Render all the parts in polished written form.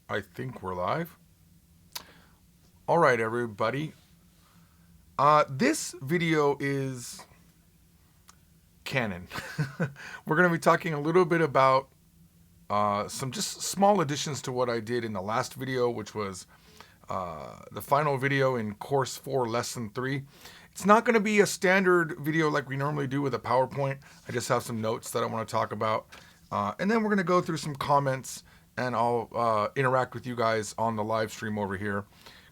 I think we're live. All right, everybody. This video is canon. We're going to be talking a little bit about some just small additions to what I did in the last video, which was the final video in Course 4, Lesson 3. It's not going to be a standard video like we normally do with a PowerPoint. I just have some notes that I want to talk about. And then we're going to go through some comments and I'll interact with you guys on the live stream over here.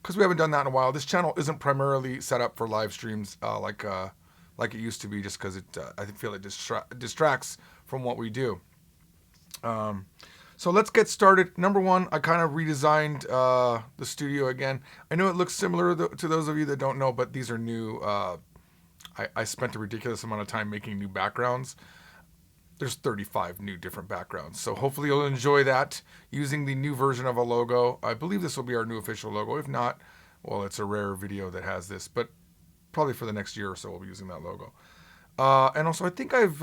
Because we haven't done that in a while. This channel isn't primarily set up for live streams like it used to be, just because I feel it distracts from what we do. So let's get started. Number one, I kind of redesigned the studio again. I know it looks similar to those of you that don't know, but these are new. I spent a ridiculous amount of time making new backgrounds. There's 35 new different backgrounds. So hopefully you'll enjoy that using the new version of a logo. I believe this will be our new official logo. If not, well, it's a rare video that has this, but probably for the next year or so we'll be using that logo. And also I think I've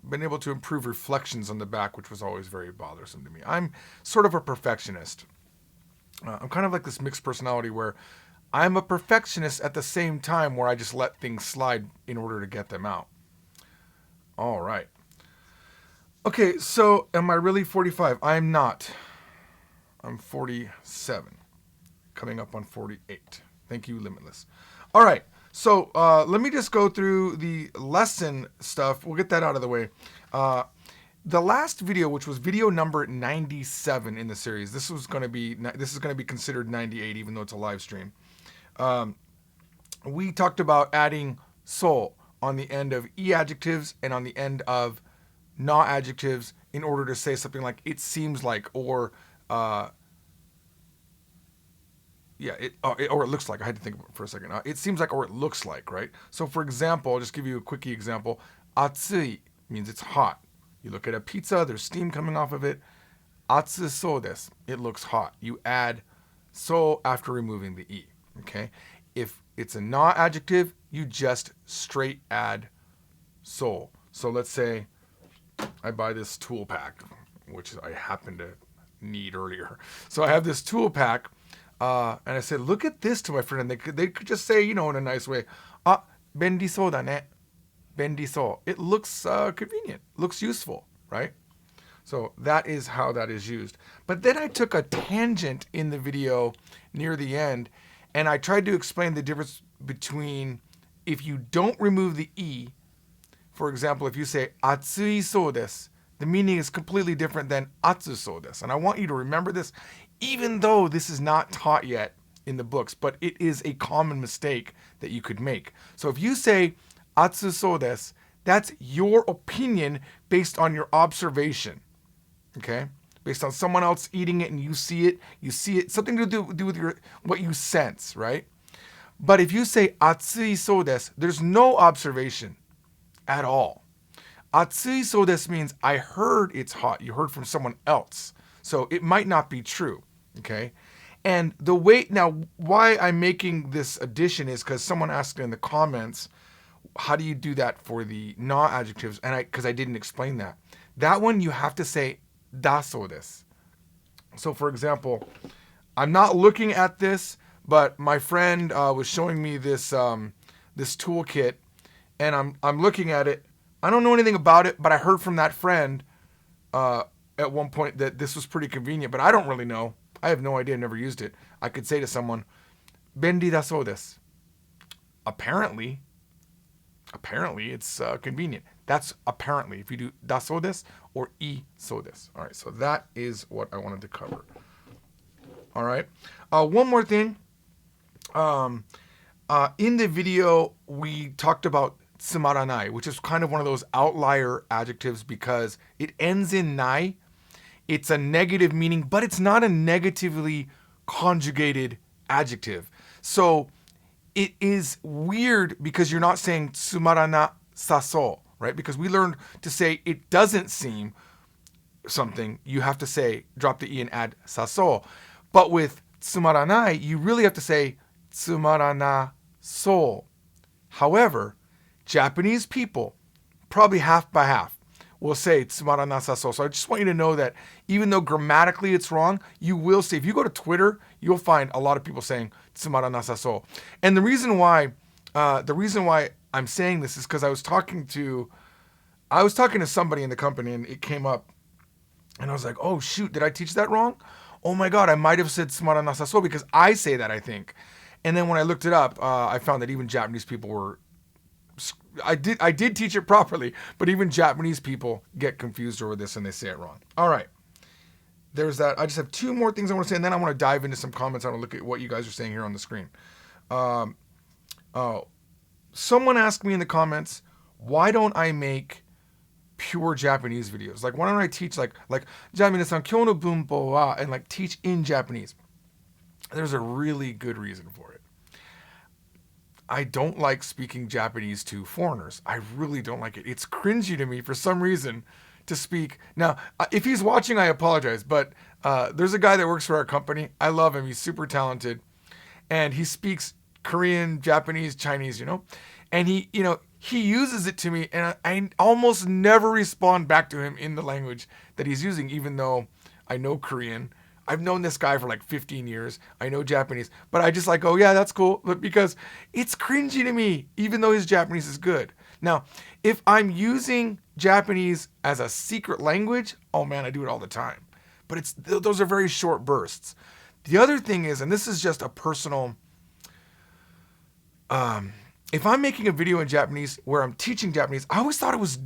been able to improve reflections on the back, which was always very bothersome to me. I'm sort of a perfectionist. I'm kind of like this mixed personality where I'm a perfectionist at the same time where I just let things slide in order to get them out. All right. Okay, so am I really 45? I'm not. I'm 47. Coming up on 48. Thank you, Limitless. All right, so let me just go through the lesson stuff. We'll get that out of the way. The last video, which was video number 97 in the series, this is going to be considered 98, even though it's a live stream. We talked about adding soul on the end of e adjectives and on the end of na adjectives in order to say something like it seems like, or or it looks like. I had to think for a second. It seems like, or it looks like, right? So for example, I'll just give you a quickie example. Atsui means it's hot. You look at a pizza, there's steam coming off of it. Atsu so desu, it looks hot. You add so after removing the e, okay? If it's a na adjective, you just straight add so. So let's say I buy this tool pack, which I happen to need earlier. So I have this tool pack, and I said, look at this to my friend. And they could just say, in a nice way, bendi so da ne. Bendi so. It looks convenient, looks useful, right? So that is how that is used. But then I took a tangent in the video near the end, and I tried to explain the difference between if you don't remove the e. For example, if you say atsui so desu, the meaning is completely different than atsu so desu. And I want you to remember this, even though this is not taught yet in the books, but it is a common mistake that you could make. So if you say atsu so desu, that's your opinion based on your observation, okay? Based on someone else eating it and you see it, something to do with what you sense, right? But if you say atsui so desu, there's no observation at all. Atsui so desu means I heard it's hot. You heard from someone else. So it might not be true, okay? And the way, now why I'm making this addition is because someone asked in the comments, how do you do that for the na adjectives? And because I didn't explain that. That one you have to say da so desu. So for example, I'm not looking at this, but my friend was showing me this this toolkit, and I'm looking at it. I don't know anything about it, but I heard from that friend at one point that this was pretty convenient, but I don't really know. I have no idea, never used it. I could say to someone, bendi da so desu. Apparently it's convenient. That's apparently, if you do da so desu or e so desu. All right, so that is what I wanted to cover. All right, one more thing. In the video, we talked about tsumaranai, which is kind of one of those outlier adjectives because it ends in nai. It's a negative meaning, but it's not a negatively conjugated adjective. So it is weird because you're not saying tsumarana saso, right? Because we learned to say it doesn't seem something. You have to say, drop the e and add saso. But with tsumaranai, you really have to say tsumarana so. However, Japanese people, probably half by half, will say tsumaranasaso. So I just want you to know that even though grammatically it's wrong, you will see. If you go to Twitter, you'll find a lot of people saying tsumaranasaso. And the reason why I'm saying this is because I was talking to somebody in the company, and it came up, and I was like, oh shoot, did I teach that wrong? Oh my god, I might have said tsumaranasaso because I say that, I think. And then when I looked it up, I found that even Japanese people were. I did teach it properly, but even Japanese people get confused over this and they say it wrong. All right, there's that. I just have two more things I want to say, and then I want to dive into some comments. I want to look at what you guys are saying here on the screen. Oh, someone asked me in the comments, why don't I make pure Japanese videos? Like, why don't I teach like Japanese-san kyou no bunpo wa, and like teach in Japanese? There's a really good reason for it. I don't like speaking Japanese to foreigners. I really don't like it. It's cringy to me for some reason to speak. Now, if he's watching, I apologize, but there's a guy that works for our company. I love him. He's super talented. And he speaks Korean, Japanese, Chinese, and he uses it to me, and I almost never respond back to him in the language that he's using, even though I know Korean. I've known this guy for like 15 years. I know Japanese, but I just like, oh yeah, that's cool. But because it's cringy to me, even though his Japanese is good. Now, if I'm using Japanese as a secret language, oh man, I do it all the time. But those are very short bursts. The other thing is, and this is just a personal, if I'm making a video in Japanese where I'm teaching Japanese, I always thought it was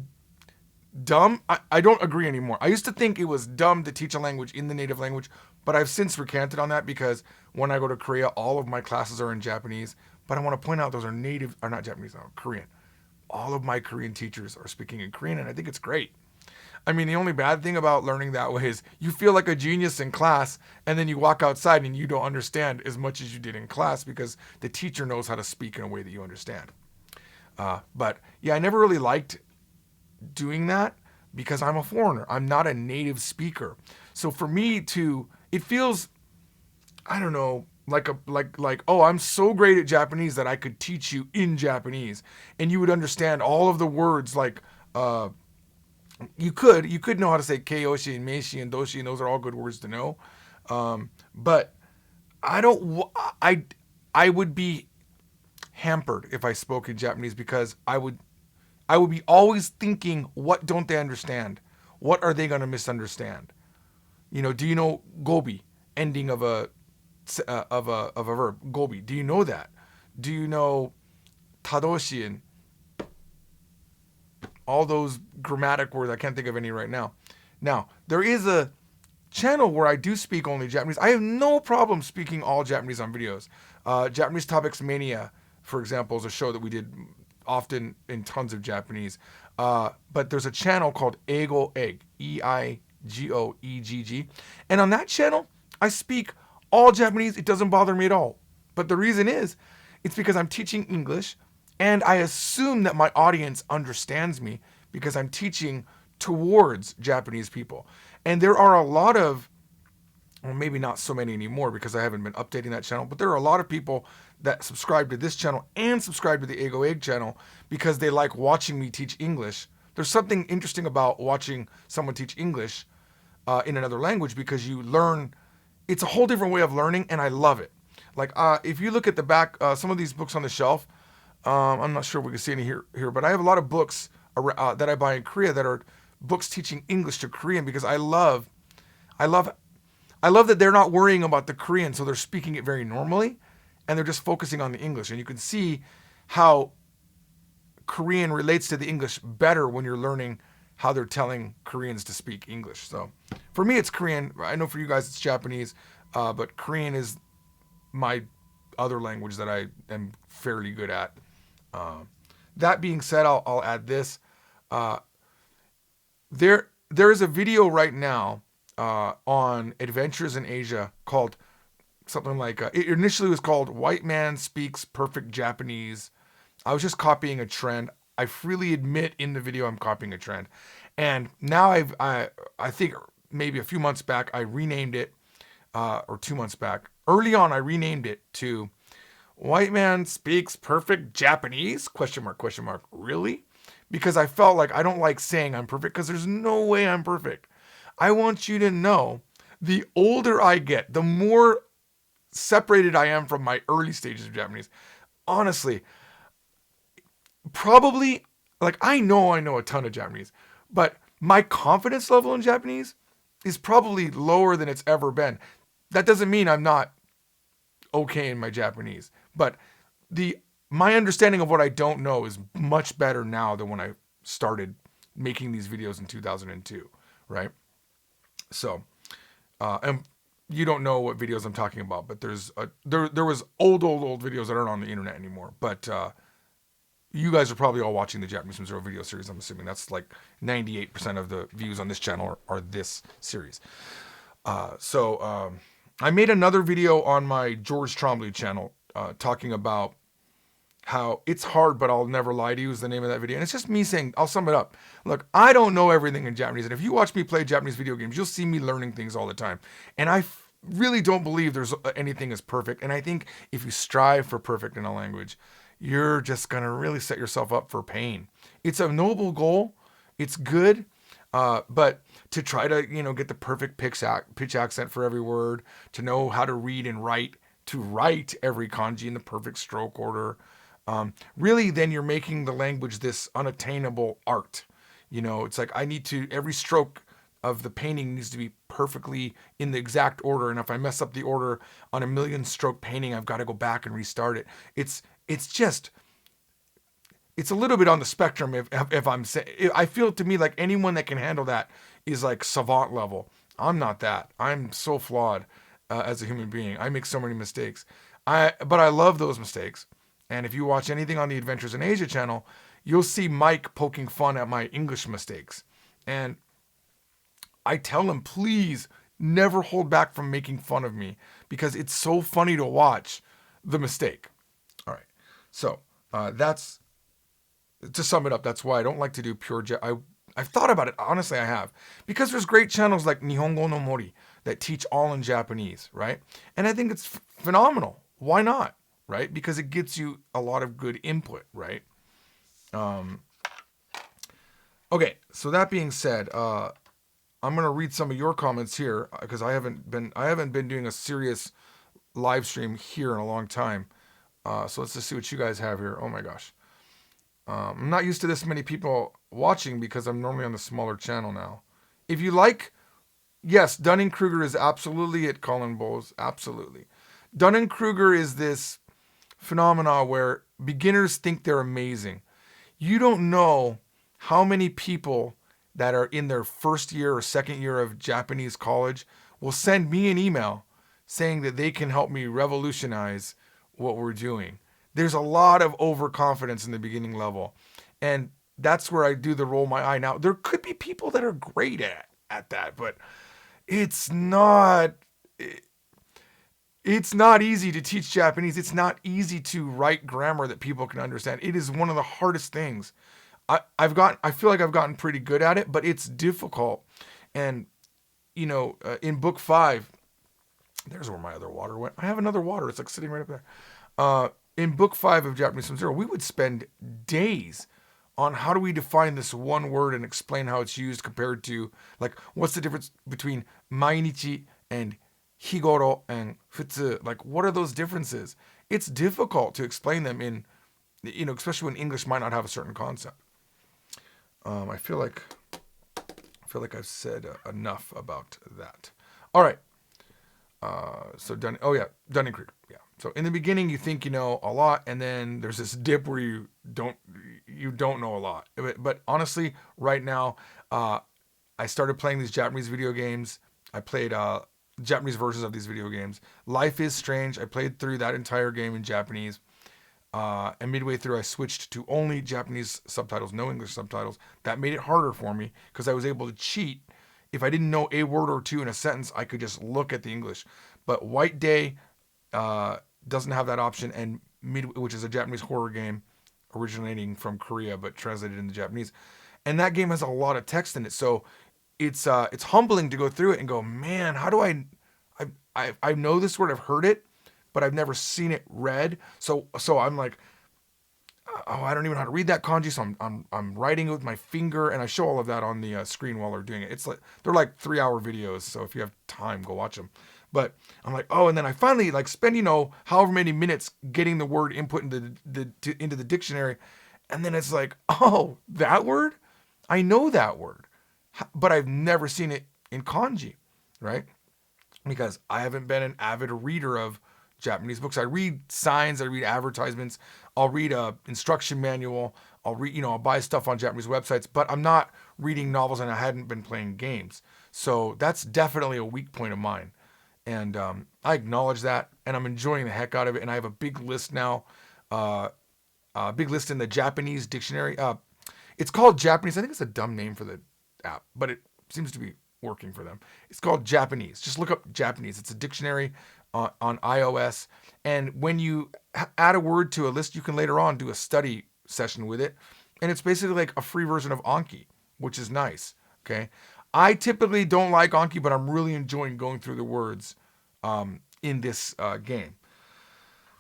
dumb. I don't agree anymore. I used to think it was dumb to teach a language in the native language, but I've since recanted on that because when I go to Korea, all of my classes are in Japanese. But I want to point out those are not Japanese, no, Korean. All of my Korean teachers are speaking in Korean, and I think it's great. I mean, the only bad thing about learning that way is you feel like a genius in class, and then you walk outside and you don't understand as much as you did in class because the teacher knows how to speak in a way that you understand. But yeah, I never really liked doing that because I'm a foreigner. I'm not a native speaker. So for me it feels, I don't know, like oh, I'm so great at Japanese that I could teach you in Japanese and you would understand all of the words. Like you could know how to say keiyoshi and meishi and doshi, and those are all good words to know. But I would be hampered if I spoke in Japanese because I would be always thinking, what don't they understand? What are they going to misunderstand? Do you know gobi, ending of a verb, gobi? Do you know that? Do you know tadoshi and all those grammatic words? I can't think of any right now. Now, there is a channel where I do speak only Japanese. I have no problem speaking all Japanese on videos. Japanese Topics Mania, for example, is a show that we did often in tons of Japanese. But there's a channel called Eigo Egg, Eigoegg. And on that channel, I speak all Japanese. It doesn't bother me at all. But the reason is, it's because I'm teaching English, and I assume that my audience understands me because I'm teaching towards Japanese people. And there are a lot of, well, maybe not so many anymore because I haven't been updating that channel, but there are a lot of people that subscribe to this channel and subscribe to the Eigo Egg channel because they like watching me teach English. There's something interesting about watching someone teach English in another language because you learn, it's a whole different way of learning, and I love it. Like if you look at the back, some of these books on the shelf, I'm not sure if we can see any here, but I have a lot of books that I buy in Korea that are books teaching English to Korean because I love that they're not worrying about the Korean, so they're speaking it very normally, and they're just focusing on the English. And you can see how Korean relates to the English better when you're learning how they're telling Koreans to speak English. So for me, it's Korean. I know for you guys, it's Japanese, but Korean is my other language that I am fairly good at. That being said, I'll add this. There is a video right now on Adventures in Asia called something like, it initially was called White Man Speaks Perfect Japanese. I was just copying a trend. I freely admit in the video I'm copying a trend. And now I think maybe a few months back, I renamed it, or 2 months back. Early on, I renamed it to White Man Speaks Perfect Japanese? ? Really? because I felt like I don't like saying I'm perfect because there's no way I'm perfect. I want you to know the older I get, the more separated I am from my early stages of Japanese. Honestly, probably, like, I know a ton of Japanese, but my confidence level in Japanese is probably lower than it's ever been. That doesn't mean I'm not okay in my Japanese, but the my understanding of what I don't know is much better now than when I started making these videos in 2002, right? So, and you don't know what videos I'm talking about, but there was old videos that aren't on the internet anymore. But you guys are probably all watching the Japanese from Zero video series. I'm assuming that's like 98% of the views on this channel are this series. So I made another video on my George Trombley channel talking about how it's hard, but I'll never lie to you is the name of that video. And it's just me saying, I'll sum it up. Look, I don't know everything in Japanese. And if you watch me play Japanese video games, you'll see me learning things all the time. And I really don't believe there's anything as perfect. And I think if you strive for perfect in a language, you're just going to really set yourself up for pain. It's a noble goal. It's good. But to try to, get the perfect pitch accent for every word, to know how to read and write, to write every kanji in the perfect stroke order, really then you're making the language this unattainable art. It's like every stroke of the painting needs to be perfectly in the exact order. And if I mess up the order on a million stroke painting, I've got to go back and restart it. It's a little bit on the spectrum. If I'm saying, I feel to me like anyone that can handle that is like savant level. I'm not that. I'm so flawed as a human being. I make so many mistakes. But I love those mistakes. And if you watch anything on the Adventures in Asia channel, you'll see Mike poking fun at my English mistakes. And I tell him, please never hold back from making fun of me because it's so funny to watch the mistake. All right. So that's, to sum it up, that's why I don't like to do pure I've thought about it. Honestly, I have. Because there's great channels like Nihongo no Mori that teach all in Japanese, right? And I think it's phenomenal. Why not? Right? Because it gets you a lot of good input, right? Okay, so that being said, I'm gonna read some of your comments here because I haven't been doing a serious live stream here in a long time. So let's just see what you guys have here. Oh my gosh. I'm not used to this many people watching because I'm normally on the smaller channel now. If you like, yes, Dunning-Kruger is absolutely it, Colin Bowles. Absolutely. Dunning-Kruger is this phenomena where beginners think they're amazing. You don't know how many people that are in their first year or second year of Japanese college will send me an email saying that they can help me revolutionize what we're doing. There's a lot of overconfidence in the beginning level. And that's where I do the roll my eye. Now, there could be people that are great at that, but it's not easy to teach Japanese. It's not easy to write grammar that people can understand. It is one of the hardest things. I feel like I've gotten pretty good at it, but it's difficult. And, in book 5, there's where my other water went. I have another water. It's like sitting right up there. In book 5 of Japanese from Zero, we would spend days on how do we define this one word and explain how it's used compared to, like, what's the difference between mainichi and higoro and futsu. Like, what are those differences? It's difficult to explain them in, especially when English might not have a certain concept. I feel like I've said enough about that. All right. So Dunning-Kruger. Yeah. So in the beginning, you think you know a lot, and then there's this dip where you don't know a lot. But honestly, right now, I started playing these Japanese video games. I played Japanese versions of these video games. Life is Strange. I played through that entire game in Japanese. And midway through, I switched to only Japanese subtitles, no English subtitles. That made it harder for me because I was able to cheat. If I didn't know a word or two in a sentence, I could just look at the English. But White Day doesn't have that option, and which is a Japanese horror game originating from Korea but translated into Japanese. And that game has a lot of text in it, so it's humbling to go through it and go, man, how do I know this word, I've heard it, but I've never seen it read. So I'm like, oh, I don't even know how to read that kanji, so I'm writing it with my finger, and I show all of that on the screen while they're doing it. It's like they're like 3-hour videos, so if you have time, go watch them. But I'm like, oh, and then I finally like spend however many minutes getting the word input into the dictionary, and then it's like, oh, that word, I know that word, but I've never seen it in kanji, right? Because I haven't been an avid reader of Japanese books. I read signs, I read advertisements, I'll read a instruction manual, I'll read, I'll buy stuff on Japanese websites, but I'm not reading novels and I hadn't been playing games. So that's definitely a weak point of mine. And I acknowledge that, and I'm enjoying the heck out of it. And I have a big list now, big list in the Japanese dictionary. It's called Japanese. I think it's a dumb name for the app, but it seems to be working for them. It's called Japanese. Just look up Japanese. It's a dictionary on iOS. And when you add a word to a list, you can later on do a study session with it. And it's basically like a free version of Anki, which is nice. Okay. I typically don't like Anki, but I'm really enjoying going through the words in this game.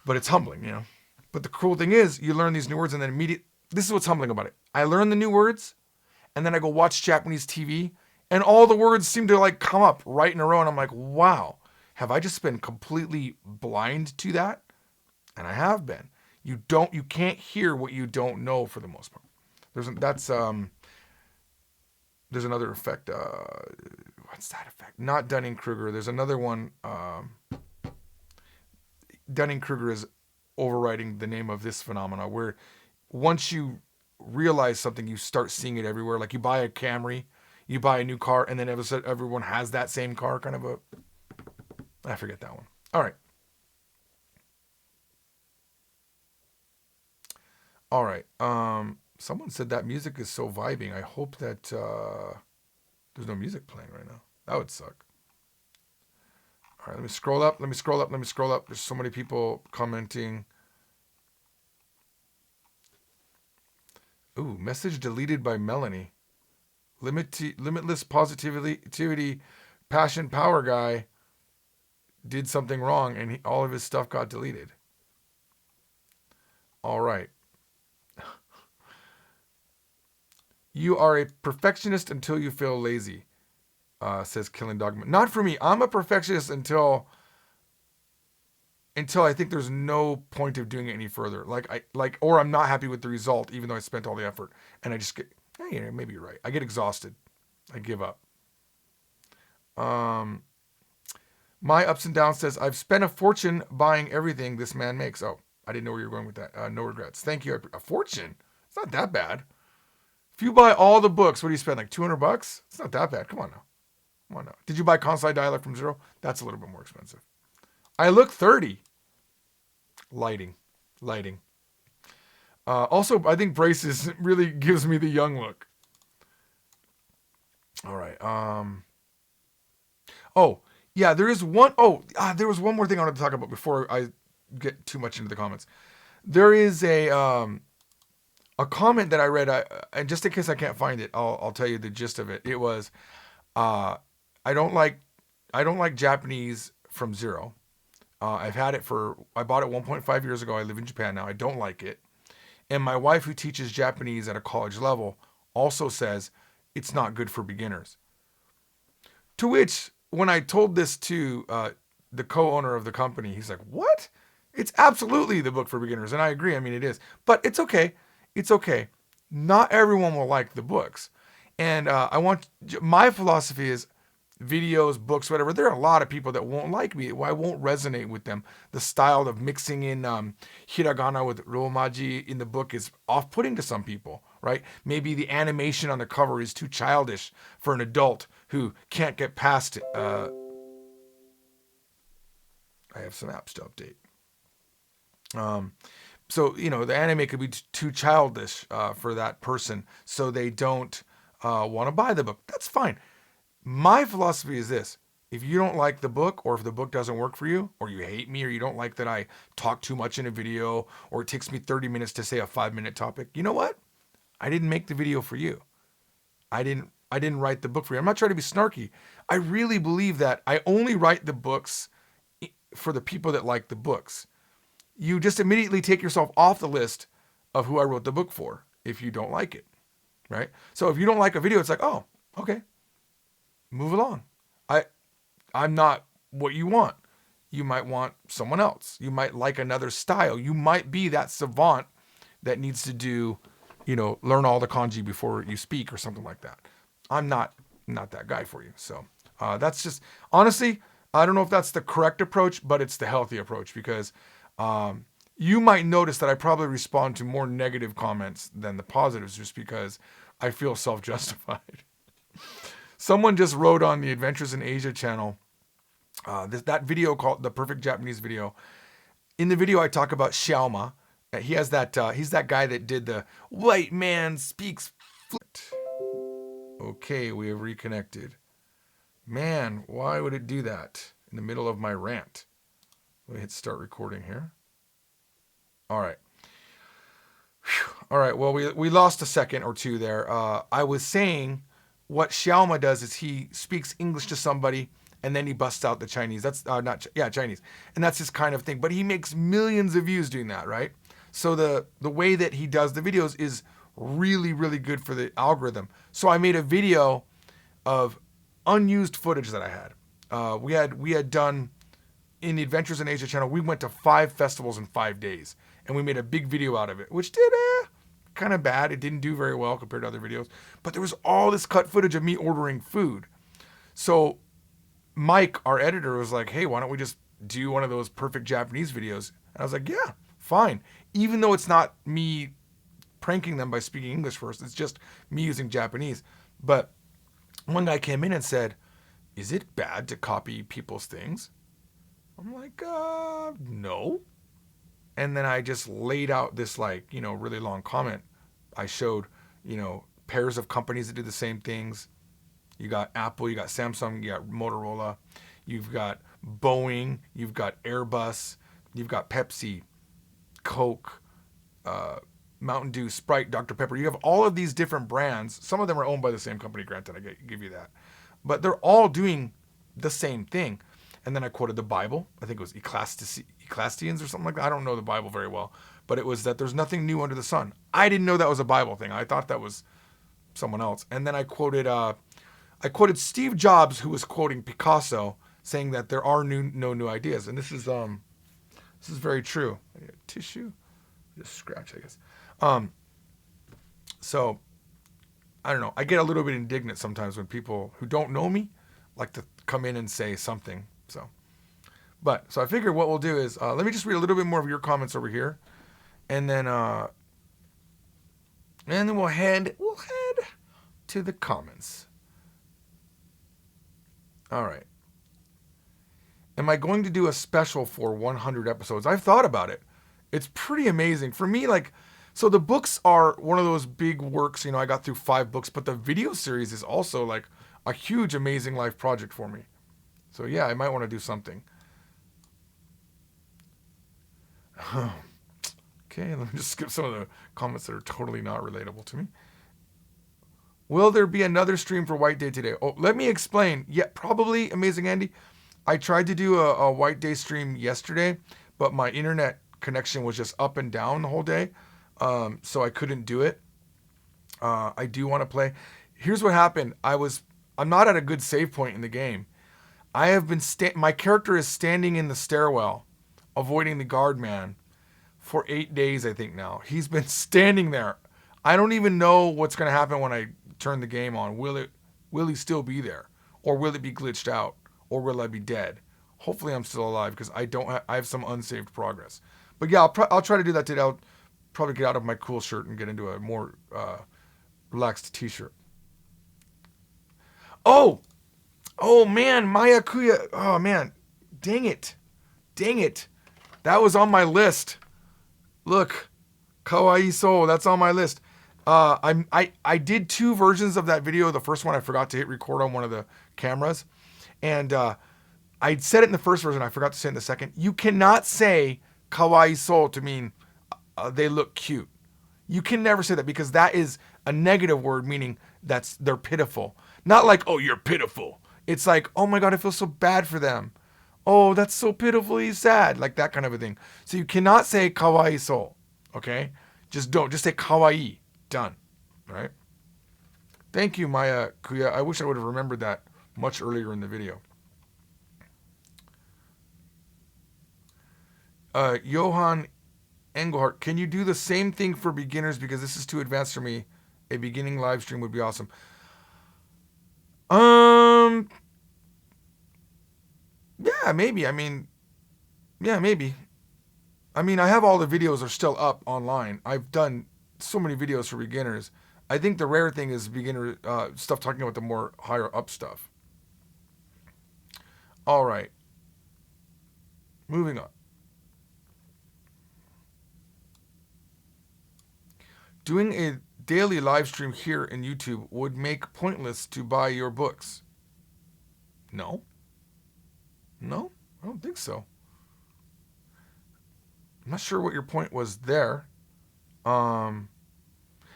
But it's humbling. But the cool thing is, you learn these new words and then immediately, this is what's humbling about it. I learn the new words, and then I go watch Japanese TV, and all the words seem to like come up right in a row, and I'm like, wow, have I just been completely blind to that? And I have been. You can't hear what you don't know for the most part. There's another effect. What's that effect? Not Dunning-Kruger. There's another one. Dunning-Kruger is overriding the name of this phenomena, where once you realize something, you start seeing it everywhere. Like you buy a Camry, you buy a new car, and then everyone has that same car. Kind of I forget that one. All right. All right. Someone said that music is so vibing. I hope that there's no music playing right now. That would suck. All right, let me scroll up. There's so many people commenting. Ooh, message deleted by Melanie. Limitless positivity, passion, power guy did something wrong, and all of his stuff got deleted. All right. You are a perfectionist until you feel lazy, says Killing Dogma. Not for me. I'm a perfectionist until I think there's no point of doing it any further. Or I'm not happy with the result, even though I spent all the effort, and I just get, maybe you're right. I get exhausted. I give up. My Ups and Downs says, I've spent a fortune buying everything this man makes. Oh, I didn't know where you were going with that. No regrets. Thank you. A fortune? It's not that bad. If you buy all the books, what do you spend? Like $200? It's not that bad. Come on now. Did you buy Kansai Dialect from Zero? That's a little bit more expensive. I look 30. Lighting. Also, I think braces really gives me the young look. All right. Oh, yeah, there is one. Oh, there was one more thing I wanted to talk about before I get too much into the comments. There is a comment that I read, and just in case I can't find it, I'll tell you the gist of it. It was, I don't like Japanese from Zero. I bought it 1.5 years ago. I live in Japan now. I don't like it. And my wife, who teaches Japanese at a college level, also says it's not good for beginners. To which, when I told this to the co-owner of the company, he's like, what? It's absolutely the book for beginners. And I agree. I mean, it is. But it's okay. It's okay. Not everyone will like the books. And my philosophy is videos, books, whatever. There are a lot of people that won't like me. I won't resonate with them. The style of mixing in hiragana with romaji in the book is off-putting to some people, right? Maybe the animation on the cover is too childish for an adult who can't get past it. I have some apps to update. So, the anime could be too childish for that person, so they don't want to buy the book. That's fine. My philosophy is this. If you don't like the book, or if the book doesn't work for you, or you hate me, or you don't like that I talk too much in a video, or it takes me 30 minutes to say a 5-minute topic, you know what? I didn't make the video for you. I didn't write the book for you. I'm not trying to be snarky. I really believe that I only write the books for the people that like the books. You just immediately take yourself off the list of who I wrote the book for if you don't like it, right? So if you don't like a video, it's like, oh, okay, move along. I I'm not what you want. You might want someone else. You might like another style. You might be that savant that needs to do, learn all the kanji before you speak or something like that. I'm not that guy for you. So that's just, honestly, I don't know if that's the correct approach, but it's the healthy approach because you might notice that I probably respond to more negative comments than the positives just because I feel self-justified. Someone just wrote on the Adventures in Asia channel, that video called The Perfect Japanese Video. In the video, I talk about Xiaoma. He has that, he's that guy that did the white man speaks fluent. Okay, we have reconnected. Man, why would it do that in the middle of my rant? Let me hit start recording here. All right. Whew. All right, well, we lost a second or two there. I was saying what Xiaoma does is he speaks English to somebody and then he busts out the Chinese. That's Chinese. And that's his kind of thing. But he makes millions of views doing that, right? So the way that he does the videos is really, really good for the algorithm. So I made a video of unused footage that I had. We had done in the Adventures in Asia channel, we went to 5 festivals in 5 days. And we made a big video out of it, which did kind of bad. It didn't do very well compared to other videos. But there was all this cut footage of me ordering food. So Mike, our editor, was like, hey, why don't we just do one of those perfect Japanese videos? And I was like, yeah, fine. Even though it's not me pranking them by speaking English first, it's just me using Japanese. But one guy came in and said, is it bad to copy people's things? I'm like, no. And then I just laid out this really long comment. I showed, pairs of companies that do the same things. You got Apple, you got Samsung, you got Motorola, you've got Boeing, you've got Airbus, you've got Pepsi, Coke, Mountain Dew, Sprite, Dr. Pepper. You have all of these different brands. Some of them are owned by the same company, granted, I give you that. But they're all doing the same thing. And then I quoted the Bible. I think it was Ecclesiastes or something like that. I don't know the Bible very well. But it was that there's nothing new under the sun. I didn't know that was a Bible thing. I thought that was someone else. And then I quoted Steve Jobs, who was quoting Picasso, saying that there are no new ideas. And this is very true. I need a tissue. Just scratch, I guess. So I don't know. I get a little bit indignant sometimes when people who don't know me like to come in and say something. So I figured what we'll do is let me just read a little bit more of your comments over here, and then we'll head to the comments. All right. Am I going to do a special for 100 episodes? I've thought about it. It's pretty amazing for me. So the books are one of those big works. I got through 5 books, but the video series is also like a huge, amazing life project for me. So yeah, I might want to do something. Okay, let me just skip some of the comments that are totally not relatable to me. Will there be another stream for White Day today? Oh, let me explain. Yeah, probably, Amazing Andy. I tried to do a White Day stream yesterday, but my internet connection was just up and down the whole day, so I couldn't do it. I do want to play. Here's what happened. I'm not at a good save point in the game. I have been my character is standing in the stairwell, avoiding the guard man, for 8 days, I think now. He's been standing there. I don't even know what's going to happen when I turn the game on. Will he still be there? Or will it be glitched out? Or will I be dead? Hopefully I'm still alive because I have some unsaved progress. But yeah, I'll try to do that today. I'll probably get out of my cool shirt and get into a more relaxed t-shirt. Oh man, Maya Kuya. Oh man, dang it. That was on my list. Look, Kawaii So, that's on my list. I did 2 versions of that video. The first one I forgot to hit record on one of the cameras, and I said it in the first version. I forgot to say it in the second. You cannot say Kawaii So to mean they look cute. You can never say that because that is a negative word, meaning they're pitiful. Not like, oh, you're pitiful. It's like, oh my God, I feel so bad for them. Oh, that's so pitifully sad. Like that kind of a thing. So you cannot say kawaii so, okay? Just don't. Just say kawaii. Done. Right? Thank you, Maya Kuya. I wish I would have remembered that much earlier in the video. Johan Engelhardt, can you do the same thing for beginners because this is too advanced for me? A beginning live stream would be awesome. Yeah, maybe. Maybe. I have all the videos are still up online. I've done so many videos for beginners. I think the rare thing is beginner stuff talking about the more higher up stuff. All right. Moving on. Doing a daily live stream here in YouTube would make pointless to buy your books. No, I don't think so. I'm not sure what your point was there.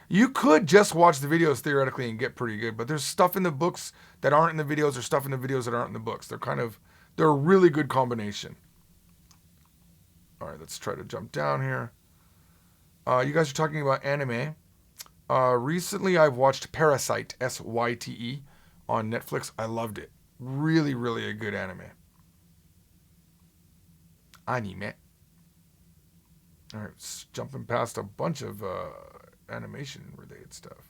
You could just watch the videos theoretically and get pretty good, but there's stuff in the books that aren't in the videos or stuff in the videos that aren't in the books. They're a really good combination. All right, let's try to jump down here. You guys are talking about anime. Recently, I've watched Parasite, Syte, on Netflix. I loved it. Really, really a good anime. Anime. All right, jumping past a bunch of animation-related stuff.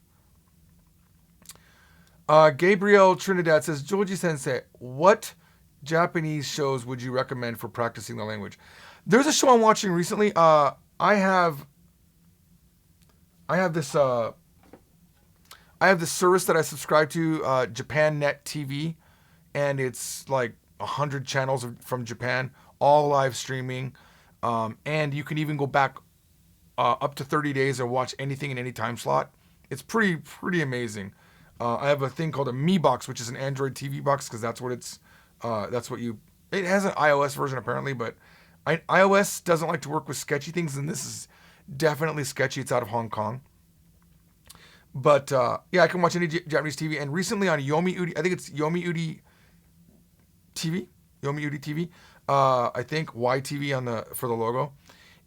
Gabriel Trinidad says, Joji Sensei, what Japanese shows would you recommend for practicing the language? There's a show I'm watching recently. I have this service that I subscribe to, Japan Net TV, and it's like 100 channels from Japan, all live streaming, and you can even go back up to 30 days and watch anything in any time slot. It's pretty amazing. I have a thing called a Mi Box, which is an Android TV box, because that's what it's. It has an iOS version apparently, but iOS doesn't like to work with sketchy things, and this is definitely sketchy. It's out of Hong Kong. But yeah, I can watch any Japanese TV. And recently on Yomiuri, I think it's Yomiuri TV. Yomiuri TV. I think YTV for the logo.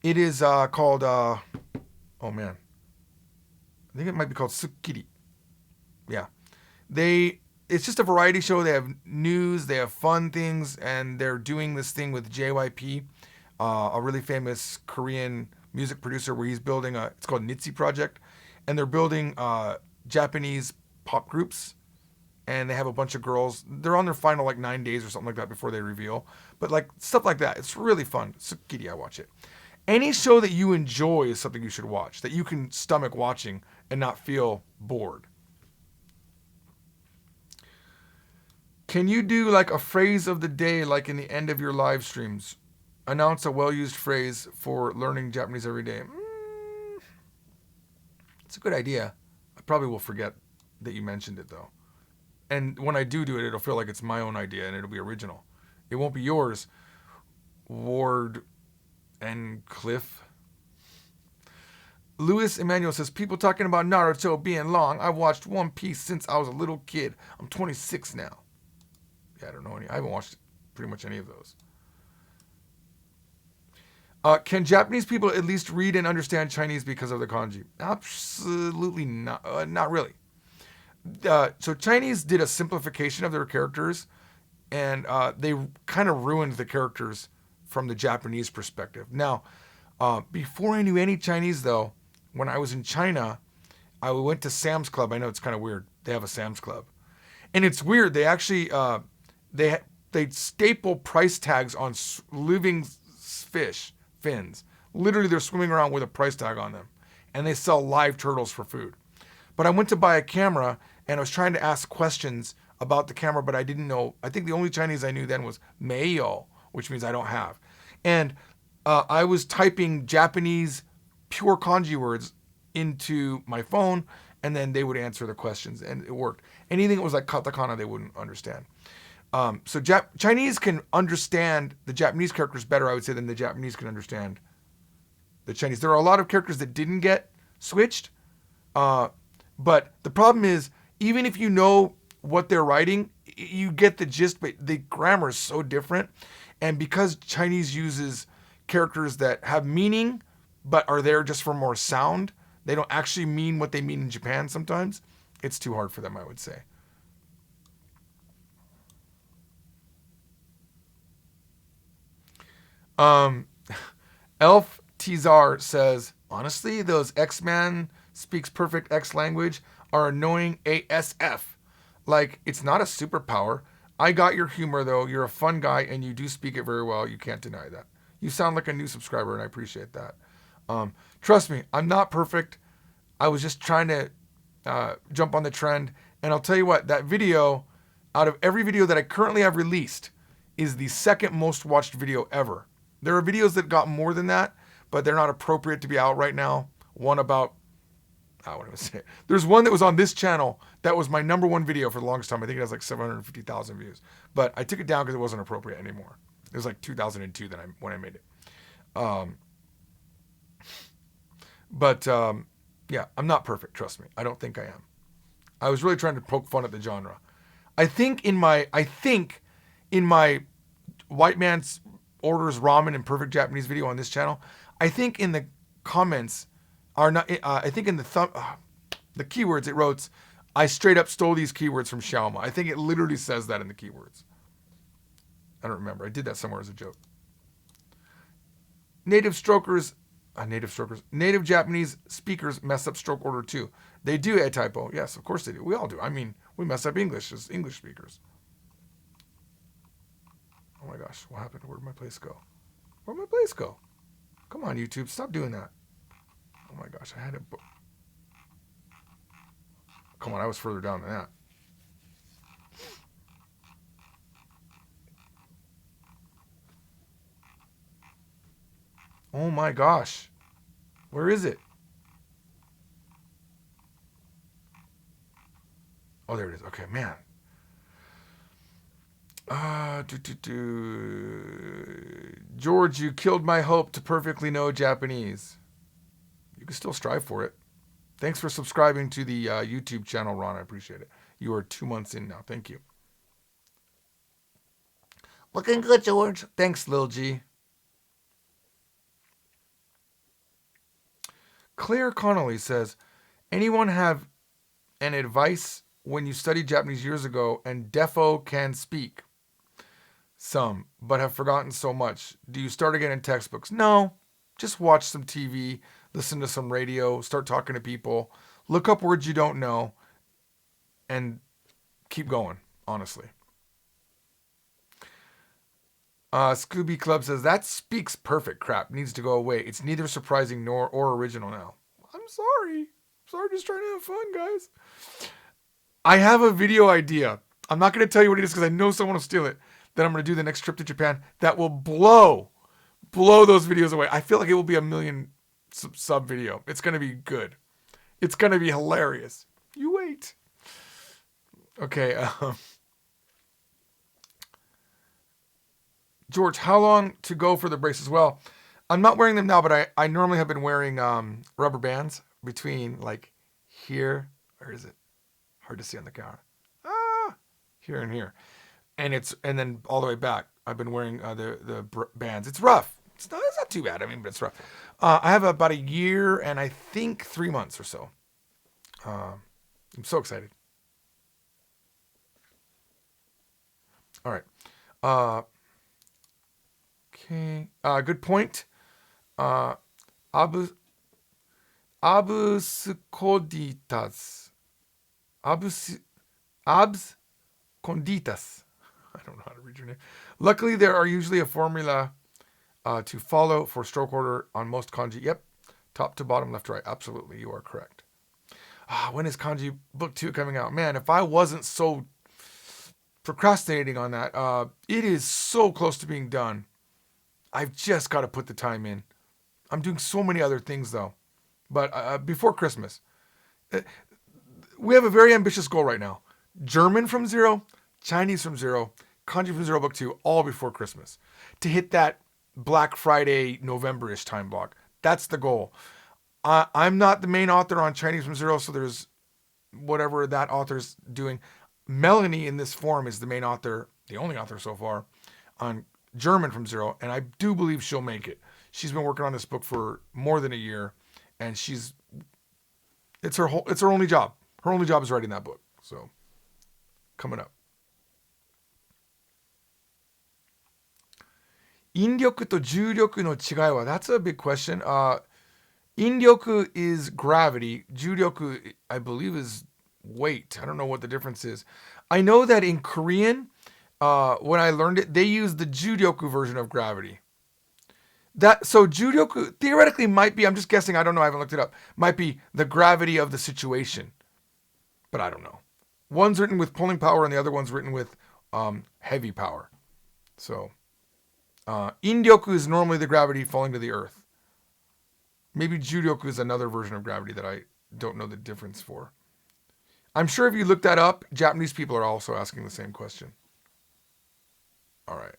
It is called. Oh man, I think it might be called Tsukiri. Yeah, it's just a variety show. They have news, they have fun things, and they're doing this thing with JYP, a really famous Korean music producer, where he's building it's called Nitsi Project, and they're building Japanese pop groups, and they have a bunch of girls. They're on their final 9 days or something like that before they reveal, but stuff like that. It's really fun. Tsukiri, I watch it. Any show that you enjoy is something you should watch, that you can stomach watching and not feel bored. Can you do a phrase of the day in the end of your live streams? Announce a well-used phrase for learning Japanese every day. It's a good idea. I probably will forget that you mentioned it, though. And when I do it, it'll feel like it's my own idea, and it'll be original. It won't be yours, Ward and Cliff. Louis Emmanuel says, people talking about Naruto being long. I've watched One Piece since I was a little kid. I'm 26 now. Yeah, I don't know any. I haven't watched pretty much any of those. Can Japanese people at least read and understand Chinese because of the kanji? Absolutely not. Not really. So Chinese did a simplification of their characters, and they kind of ruined the characters from the Japanese perspective. Now, before I knew any Chinese, though, when I was in China, I went to Sam's Club. I know it's kind of weird. They have a Sam's Club. And it's weird. They actually, they staple price tags on living fins. Literally, they're swimming around with a price tag on them. And they sell live turtles for food. But I went to buy a camera, and I was trying to ask questions about the camera, but I didn't know. I think the only Chinese I knew then was Meiyo, which means I don't have. And I was typing Japanese pure kanji words into my phone, and then they would answer the questions, and it worked. Anything that was like katakana, they wouldn't understand. So Chinese can understand the Japanese characters better, I would say, than the Japanese can understand the Chinese. There are a lot of characters that didn't get switched, but the problem is, even if you know what they're writing, you get the gist, but the grammar is so different. And because Chinese uses characters that have meaning, but are there just for more sound. They don't actually mean what they mean in Japan sometimes. It's too hard for them, I would say. Um, Elf Tizar says, honestly, those X-Man speaks perfect X language are annoying ASF. Like, it's not a superpower. I got your humor, though. You're a fun guy, and you do speak it very well. You can't deny that. You sound like a new subscriber, and I appreciate that. Trust me, I'm not perfect. I was just trying to jump on the trend. And I'll tell you what, that video, out of every video that I currently have released, is the second most watched video ever. There are videos that got more than that, but they're not appropriate to be out right now. One about, I want to say, there's one that was on this channel that was my number one video for the longest time. I think it has like 750,000 views, but I took it down because it wasn't appropriate anymore. It was like 2002 when I made it. Yeah, I'm not perfect. Trust me. I don't think I am. I was really trying to poke fun at the genre. I think in my white man's orders ramen in perfect Japanese video on this channel, I think in the comments are not. I think in the keywords it wrote, I straight up stole these keywords from Xiaoma. I think it literally says that in the keywords. I don't remember. I did that somewhere as a joke. Native Japanese speakers mess up stroke order too. They do, a typo. Yes, of course they do. We all do. I mean, we mess up English as English speakers. Oh my gosh, what happened? Where'd my place go? Where'd my place go? Come on, YouTube, stop doing that. Oh my gosh, I had it. Come on, I was further down than that. Oh my gosh. Where is it? Oh, there it is. Okay, man. George, you killed my hope to perfectly know Japanese. You can still strive for it. Thanks for subscribing to the YouTube channel, Ron. I appreciate it. You are 2 months in now. Thank you. Looking good, George. Thanks, Lil G. Claire Connolly says, anyone have an advice when you studied Japanese years ago and defo can speak? Some, but have forgotten so much. Do you start again in textbooks? No. Just watch some TV, listen to some radio, start talking to people, look up words you don't know, and keep going, honestly. Scooby Club says, that speaks perfect crap. Needs to go away. It's neither surprising nor original now. I'm sorry. Just trying to have fun, guys. I have a video idea. I'm not going to tell you what it is because I know someone will steal it. That I'm going to do the next trip to Japan that will blow those videos away. I feel like it will be a million sub video. It's going to be good. It's going to be hilarious. You wait. Okay. George, how long to go for the braces? Well, I'm not wearing them now, but I normally have been wearing rubber bands between like here. Where is it? Hard to see on the camera. Here and here. And then all the way back. I've been wearing the bands. It's rough. It's not too bad. I mean, but it's rough. I have about a year and I think 3 months or so. I'm so excited. All right. Okay. Good point. Abuscoditas. Absconditas. I don't know how to read your name. Luckily, there are usually a formula to follow for stroke order on most kanji. Yep. Top to bottom, left to right. Absolutely. You are correct. When is kanji book 2 coming out? Man, if I wasn't so procrastinating on that, it is so close to being done. I've just got to put the time in. I'm doing so many other things, though. But before Christmas, we have a very ambitious goal right now. German from 0, Chinese from 0, kanji from 0 book 2, all before Christmas. To hit that Black Friday, November-ish time block. That's the goal. I'm not the main author on Chinese from 0, so there's whatever that author's doing. Melanie in this form is the main author, the only author so far, on German from 0, and I do believe she'll make it. She's been working on this book for more than a year, and it's her only job. Her only job is writing that book. So, coming up. 引力と重力の違いは That's a big question. 引力 is gravity. 重力, I believe, is weight. I don't know what the difference is. I know that in Korean, when I learned it, they use the juryoku version of gravity. So juryoku theoretically might be, I'm just guessing, I don't know, I haven't looked it up, might be the gravity of the situation. But I don't know. One's written with pulling power and the other one's written with heavy power. So, indyoku is normally the gravity falling to the earth. Maybe juryoku is another version of gravity that I don't know the difference for. I'm sure if you look that up, Japanese people are also asking the same question. All right.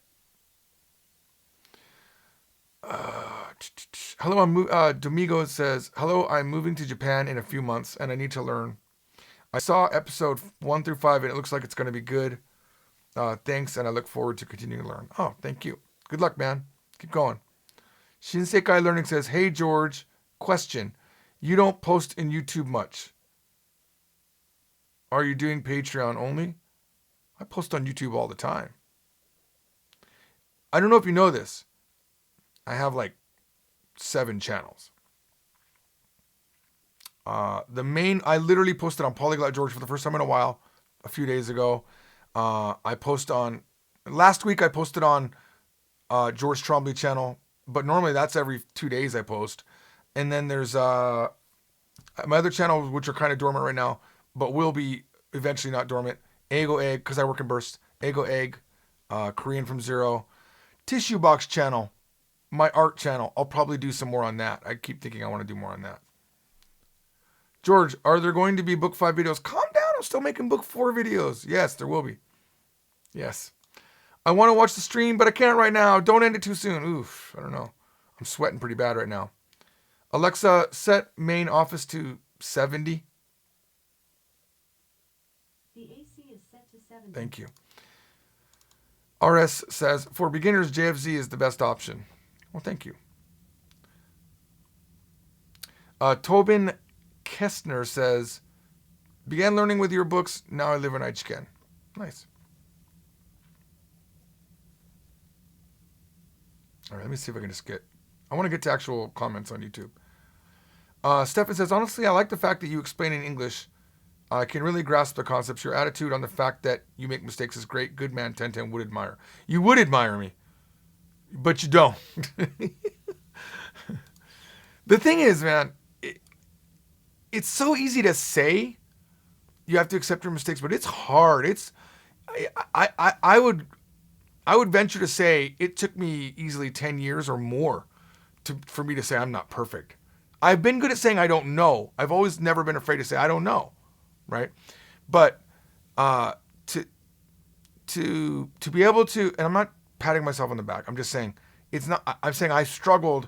Hello, Domingo says, hello, I'm moving to Japan in a few months and I need to learn. I saw episode 1 through 5 and it looks like it's going to be good. Thanks, and I look forward to continuing to learn. Oh, thank you. Good luck, man. Keep going. Shinsekai Learning says, hey, George, question. You don't post in YouTube much. Are you doing Patreon only? I post on YouTube all the time. I don't know if you know this. I have like 7 channels. I literally posted on Polyglot George for the first time in a while, a few days ago. Last week I posted on George Trombley channel, but normally that's every 2 days I post. And then there's my other channels, which are kind of dormant right now, but will be eventually not dormant. Ego Egg, because I work in bursts. Ego Egg, Korean from Zero. Tissue Box channel, my art channel. I'll probably do some more on that. I keep thinking I want to do more on that. George, are there going to be book 5 videos? Calm down, I'm still making book 4 videos. Yes, there will be. Yes. I want to watch the stream, but I can't right now. Don't end it too soon. Oof, I don't know. I'm sweating pretty bad right now. Alexa, set main office to 70. The AC is set to 70. Thank you. RS says, for beginners, JFZ is the best option. Well, thank you. Tobin Kestner says, began learning with your books. Now I live in Aichiken. Nice. All right, let me see if I can I want to get to actual comments on YouTube. Stefan says, honestly, I like the fact that you explain in English. I can really grasp the concepts. Your attitude on the fact that you make mistakes is great. Good man, 1010 would admire. You would admire me, but you don't. The thing is, man, it's so easy to say you have to accept your mistakes, but it's hard. I would venture to say it took me easily 10 years or more for me to say I'm not perfect. I've been good at saying I don't know. I've always never been afraid to say I don't know, right? But to be able to, and I'm not patting myself on the back. I'm just saying it's not. I'm saying I struggled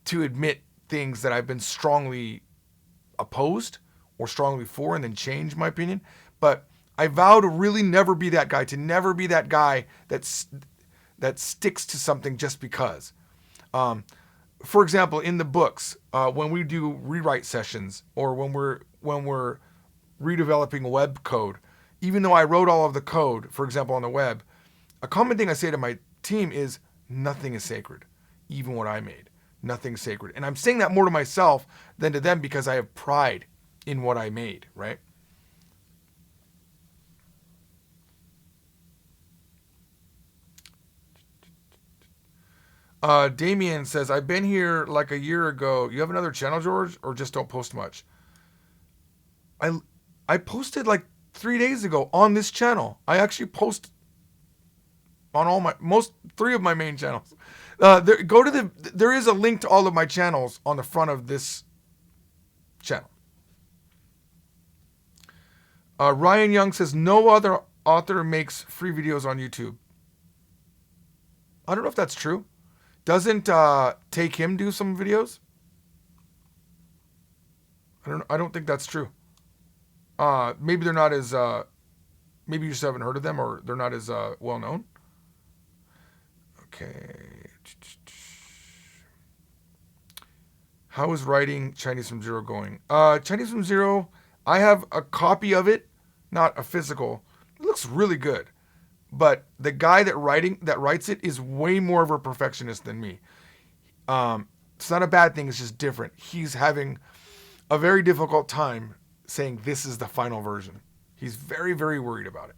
to admit things that I've been strongly opposed or strongly for, and then change my opinion. But I vow to really never be that guy. To never be that guy that sticks to something just because. For example, in the books, when we do rewrite sessions or when we're redeveloping web code, even though I wrote all of the code, for example, on the web, a common thing I say to my team is nothing is sacred, even what I made. Nothing's sacred. And I'm saying that more to myself than to them because I have pride in what I made, right? Damien says, I've been here like a year ago. You have another channel, George, or just don't post much? I posted like 3 days ago on this channel. I actually post on three of my main channels. There is a link to all of my channels on the front of this channel. Ryan Young says, no other author makes free videos on YouTube. I don't know if that's true. Doesn't Take Him do some videos? I don't think that's true. Maybe they're not as maybe you just haven't heard of them, or they're not as well known. Okay. How is writing Chinese from Zero going? Chinese from Zero, I have a copy of it, not a physical. It looks really good. But the guy that writes it is way more of a perfectionist than me. It's not a bad thing, it's just different. He's having a very difficult time saying this is the final version. He's very, very worried about it.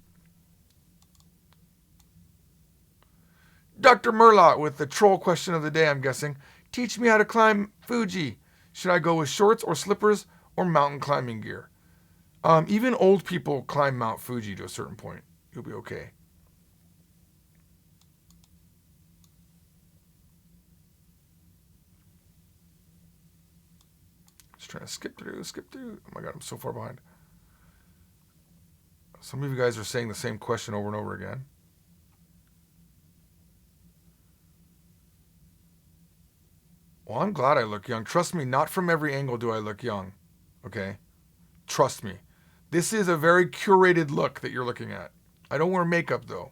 Dr. Murlock with the troll question of the day, I'm guessing. Teach me how to climb Fuji. Should I go with shorts or slippers or mountain climbing gear? Even old people climb Mount Fuji to a certain point. You'll be okay. Just trying to skip through. Oh my God, I'm so far behind. Some of you guys are saying the same question over and over again. Well, I'm glad I look young. Trust me, not from every angle do I look young. Okay? Trust me. This is a very curated look that you're looking at. I don't wear makeup, though.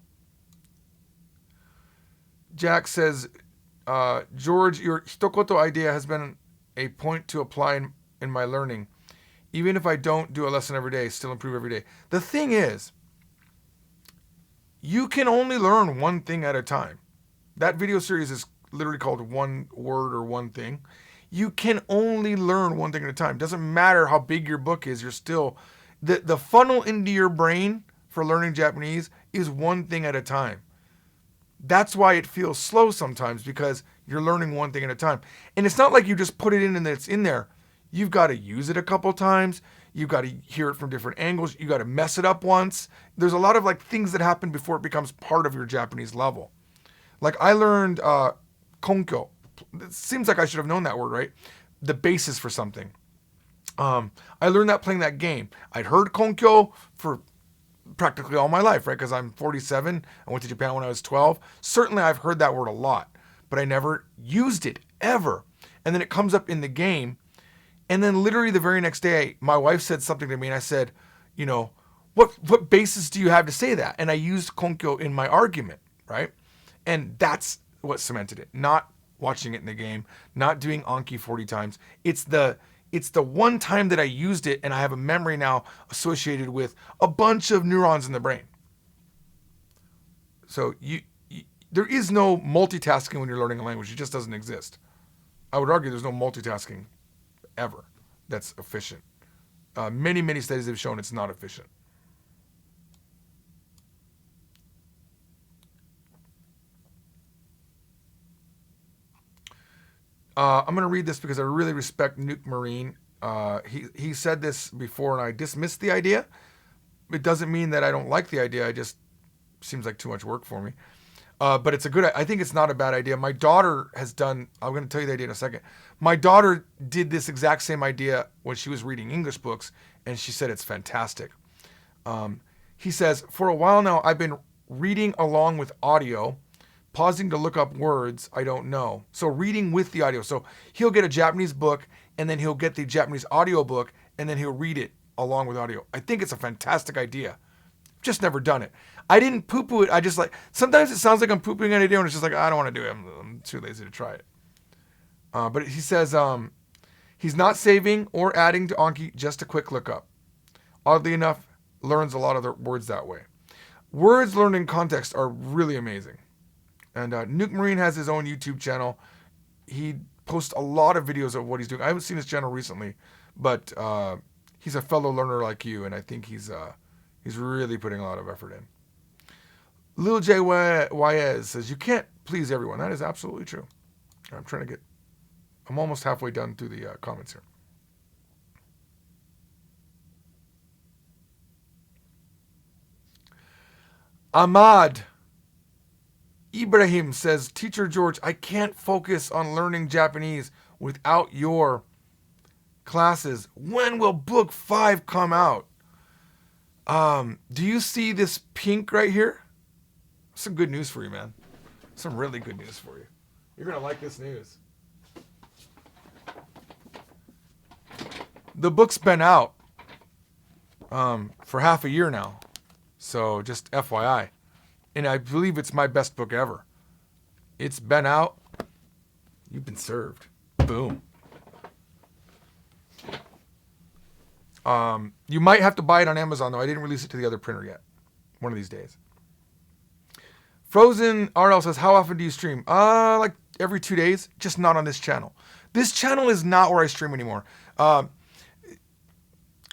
Jack says, George, your hitokoto idea has been a point to apply in my learning. Even if I don't do a lesson every day, still improve every day. The thing is, you can only learn one thing at a time. That video series is literally called One Word or One Thing. You can only learn one thing at a time. Doesn't matter how big your book is, you're still... The funnel into your brain for learning Japanese is one thing at a time. That's why it feels slow sometimes, because you're learning one thing at a time. And it's not like you just put it in and it's in there. You've got to use it a couple times. You've got to hear it from different angles. You got to mess it up once. There's a lot of like things that happen before it becomes part of your Japanese level. Like I learned konkyo. It seems like I should have known that word, right? The basis for something. I learned that playing that game. I'd heard konkyo for practically all my life, right? Because I'm 47. I went to Japan when I was 12. Certainly I've heard that word a lot, but I never used it ever. And then it comes up in the game. And then literally the very next day, my wife said something to me and I said, you know, what basis do you have to say that? And I used konkyo in my argument, right? And that's what cemented it. Not watching it in the game, not doing Anki 40 times. It's the one time that I used it and I have a memory now associated with a bunch of neurons in the brain. So there is no multitasking when you're learning a language. It just doesn't exist. I would argue there's no multitasking ever that's efficient. Many, many studies have shown it's not efficient. I'm going to read this because I really respect Nuke Marine. He said this before and I dismissed the idea. It doesn't mean that I don't like the idea. It just seems like too much work for me. But it's I think it's not a bad idea. My daughter has done, I'm going to tell you the idea in a second. My daughter did this exact same idea when she was reading English books, and she said it's fantastic. He says, for a while now, I've been reading along with audio, pausing to look up words I don't know. So reading with the audio. So he'll get a Japanese book, and then he'll get the Japanese audio book, and then he'll read it along with audio. I think it's a fantastic idea. Just never done it. I didn't poo-poo it. I just like, sometimes it sounds like I'm pooping an idea and it's just like, I don't want to do it. I'm too lazy to try it. But he says he's not saving or adding to Anki, just a quick lookup. Oddly enough, learns a lot of the words that way. Words learned in context are really amazing. And Nuke Marine has his own YouTube channel. He posts a lot of videos of what he's doing. I haven't seen his channel recently, but he's a fellow learner like you, and I think he's really putting a lot of effort in. Lil J. Yez says, you can't please everyone. That is absolutely true. I'm almost halfway done through the comments here. Ahmad Ibrahim says, Teacher George, I can't focus on learning Japanese without your classes. When will book 5 come out? Do you see this pink right here? Some good news for you, man. Some really good news for you. You're going to like this news. The book's been out for half a year now. So just FYI. And I believe it's my best book ever. It's been out. You've been served. Boom. You might have to buy it on Amazon, though. I didn't release it to the other printer yet. One of these days. Frozen RL says, how often do you stream? Like every 2 days, just not on this channel. This channel is not where I stream anymore.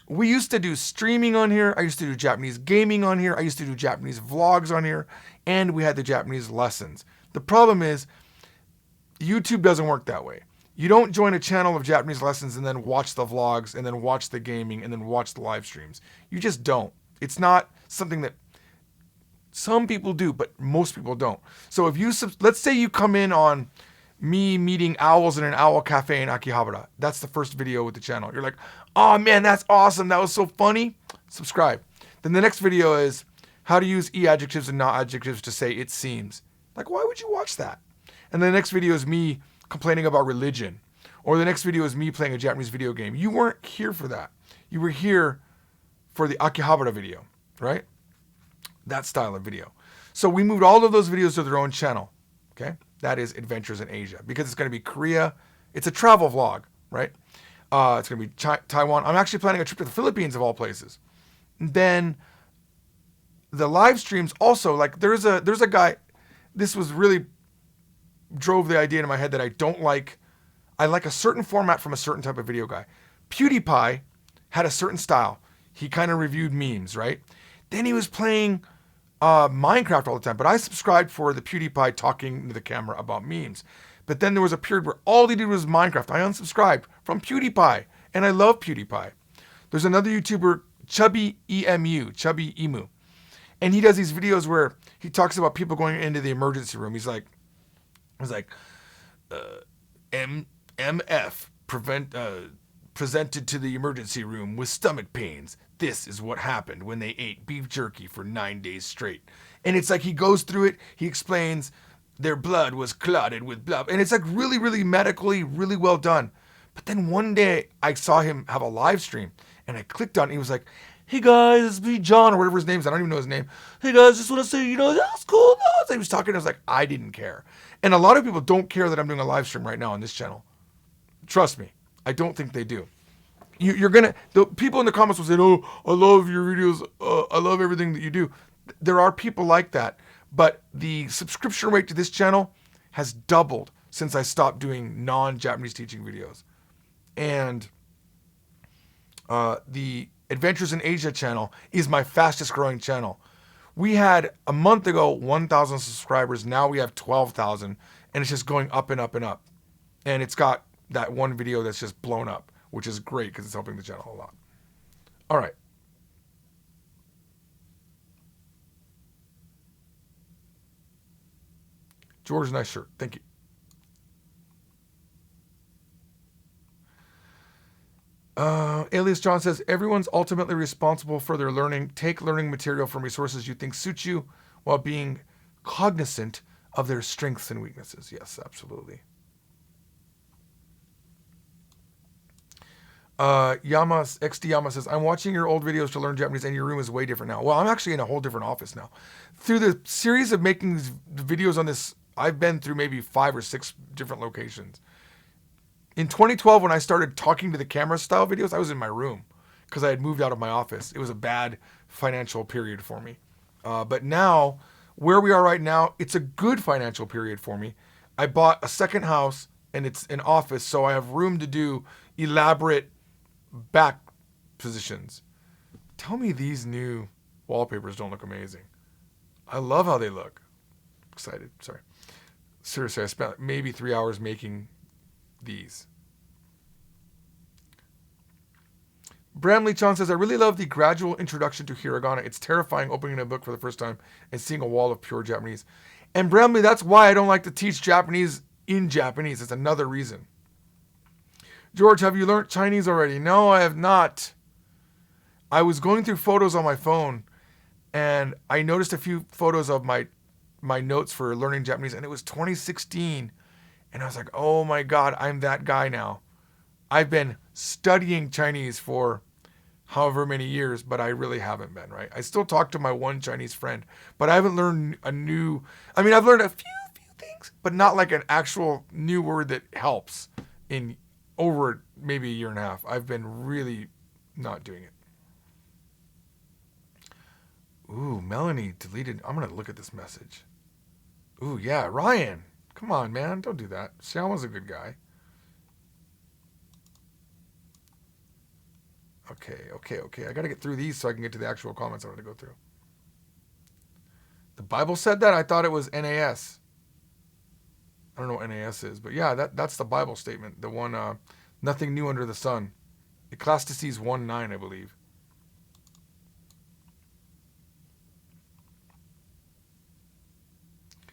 We used to do streaming on here. I used to do Japanese gaming on here. I used to do Japanese vlogs on here. And we had the Japanese lessons. The problem is, YouTube doesn't work that way. You don't join a channel of Japanese lessons and then watch the vlogs and then watch the gaming and then watch the live streams. You just don't. It's not something that some people do, but most people don't. So if you, let's say you come in on me meeting owls in an owl cafe in Akihabara. That's the first video with the channel. You're like, oh man, that's awesome. That was so funny. Subscribe. Then the next video is how to use e-adjectives and not adjectives to say it seems. Like, why would you watch that? And the next video is me complaining about religion. Or the next video is me playing a Japanese video game. You weren't here for that. You were here for the Akihabara video, right? That style of video. So we moved all of those videos to their own channel. Okay? That is Adventures in Asia. Because it's going to be Korea. It's a travel vlog, right? It's going to be Taiwan. I'm actually planning a trip to the Philippines of all places. And then the live streams also, like there's a guy, this was really drove the idea into my head that I don't like. I like a certain format from a certain type of video guy. PewDiePie had a certain style. He kind of reviewed memes, right? Then he was playing Minecraft all the time, but I subscribed for the PewDiePie talking to the camera about memes. But then there was a period where all he did was Minecraft. I unsubscribed from PewDiePie, and I love PewDiePie. There's another YouTuber, Chubby Emu, and he does these videos where he talks about people going into the emergency room. He's like, MF presented to the emergency room with stomach pains. This is what happened when they ate beef jerky for 9 days straight. And it's like he goes through it. He explains their blood was clotted with blood. And it's like really, really medically, really well done. But then one day I saw him have a live stream and I clicked on it. He was like, hey guys, it's me, John, or whatever his name is. I don't even know his name. Hey guys, just want to say, that's cool. No. So he was talking. I was like, I didn't care. And a lot of people don't care that I'm doing a live stream right now on this channel. Trust me. I don't think they do. The people in the comments will say, oh, I love your videos. I love everything that you do. There are people like that. But the subscription rate to this channel has doubled since I stopped doing non-Japanese teaching videos. And the Adventures in Asia channel is my fastest growing channel. We had a month ago 1,000 subscribers. Now we have 12,000. And it's just going up and up and up. And it's got that one video that's just blown up, which is great because it's helping the channel a lot. All right. George, nice shirt. Thank you. Alias John says, everyone's ultimately responsible for their learning. Take learning material from resources you think suit you while being cognizant of their strengths and weaknesses. Yes, absolutely. XD Yama says, I'm watching your old videos to learn Japanese and your room is way different now. Well, I'm actually in a whole different office now. Through the series of making these videos on this, I've been through maybe 5 or 6 different locations. In 2012, when I started talking to the camera style videos, I was in my room because I had moved out of my office. It was a bad financial period for me. But now, where we are right now, it's a good financial period for me. I bought a second house and it's an office, so I have room to do elaborate back positions. Tell me these new wallpapers don't look amazing. I love how they look. Excited. Sorry. Seriously, I spent maybe 3 hours making these. Bramley-chan says, I really love the gradual introduction to hiragana. It's terrifying opening a book for the first time and seeing a wall of pure Japanese. And Bramley, that's why I don't like to teach Japanese in Japanese. It's another reason. George, have you learned Chinese already? No, I have not. I was going through photos on my phone and I noticed a few photos of my notes for learning Japanese, and it was 2016. And I was like, oh my God, I'm that guy now. I've been studying Chinese for however many years, but I really haven't been, right? I still talk to my one Chinese friend, but I haven't learned I've learned a few things, but not like an actual new word that helps in over maybe a year and a half. I've been really Not doing it. Ooh, Melanie deleted. I'm going to look at this message. Ooh, yeah, Ryan. Come on, man. Don't do that. Xiaoma's a good guy. Okay. I got to get through these so I can get to the actual comments I want to go through. The Bible said that? I thought it was NAS. I don't know what NAS is, but yeah, that's the Bible statement. The one, nothing new under the sun. Ecclesiastes 1:9, I believe.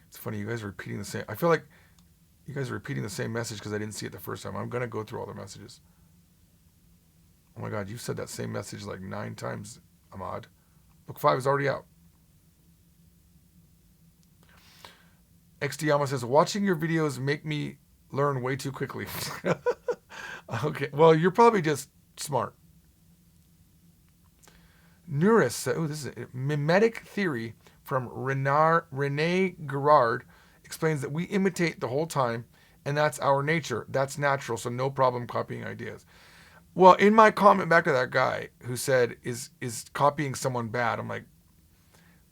It's funny, you guys are repeating the same. I feel like you guys are repeating the same message because I didn't see it the first time. I'm going to go through all the messages. Oh my God, you've said that same message like 9 times, Ahmad. Book 5 is already out. XDyama says, watching your videos make me learn way too quickly. Okay, well, you're probably just smart. Nuris said, oh, this is a mimetic theory from Rene Girard explains that we imitate the whole time, and that's our nature. That's natural, so no problem copying ideas. Well, in my comment back to that guy who said, is copying someone bad? I'm like,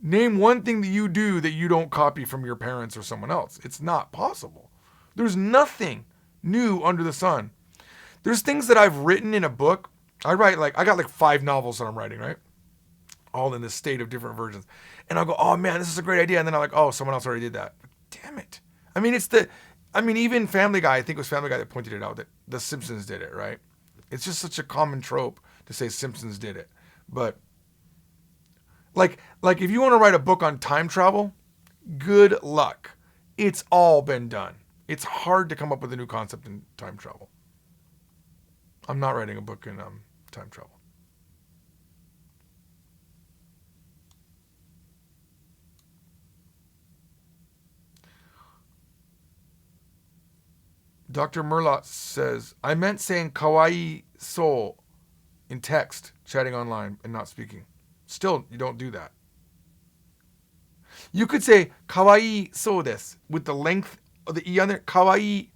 name one thing that you do that you don't copy from your parents or someone else. It's not possible. There's nothing new under the sun. There's things that I've written in a book. I got like 5 novels that I'm writing, right? All in this state of different versions. And I'll go, oh man, this is a great idea. And then I'm like, oh, someone else already did that. Damn it. Even Family Guy, I think it was Family Guy that pointed it out, that The Simpsons did it, right? It's just such a common trope to say Simpsons did it. But like if you want to write a book on time travel, good luck. It's all been done. It's hard to come up with a new concept in time travel. I'm not writing a book in time travel. Dr. Merlot says, I meant saying kawaii soul in text, chatting online, and not speaking. Still, you don't do that. You could say kawaii so desu with the length of the i on there. Kawaii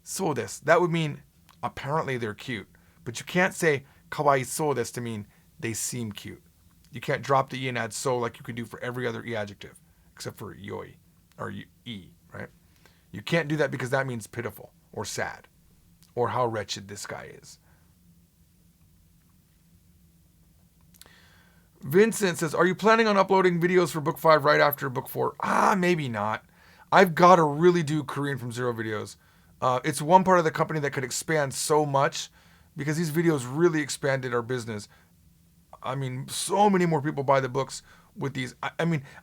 so desu. That would mean apparently they're cute. But you can't say kawaii so desu to mean they seem cute. You can't drop the i and add so like you could do for every other i adjective, except for yoi or i, right? You can't do that because that means pitiful or sad or how wretched this guy is. Vincent says, are you planning on uploading videos for book 5 right after book 4? Maybe not. I've got to really do Korean from Zero videos. It's one part of the company that could expand so much because these videos really expanded our business. I mean, so many more people buy the books with these.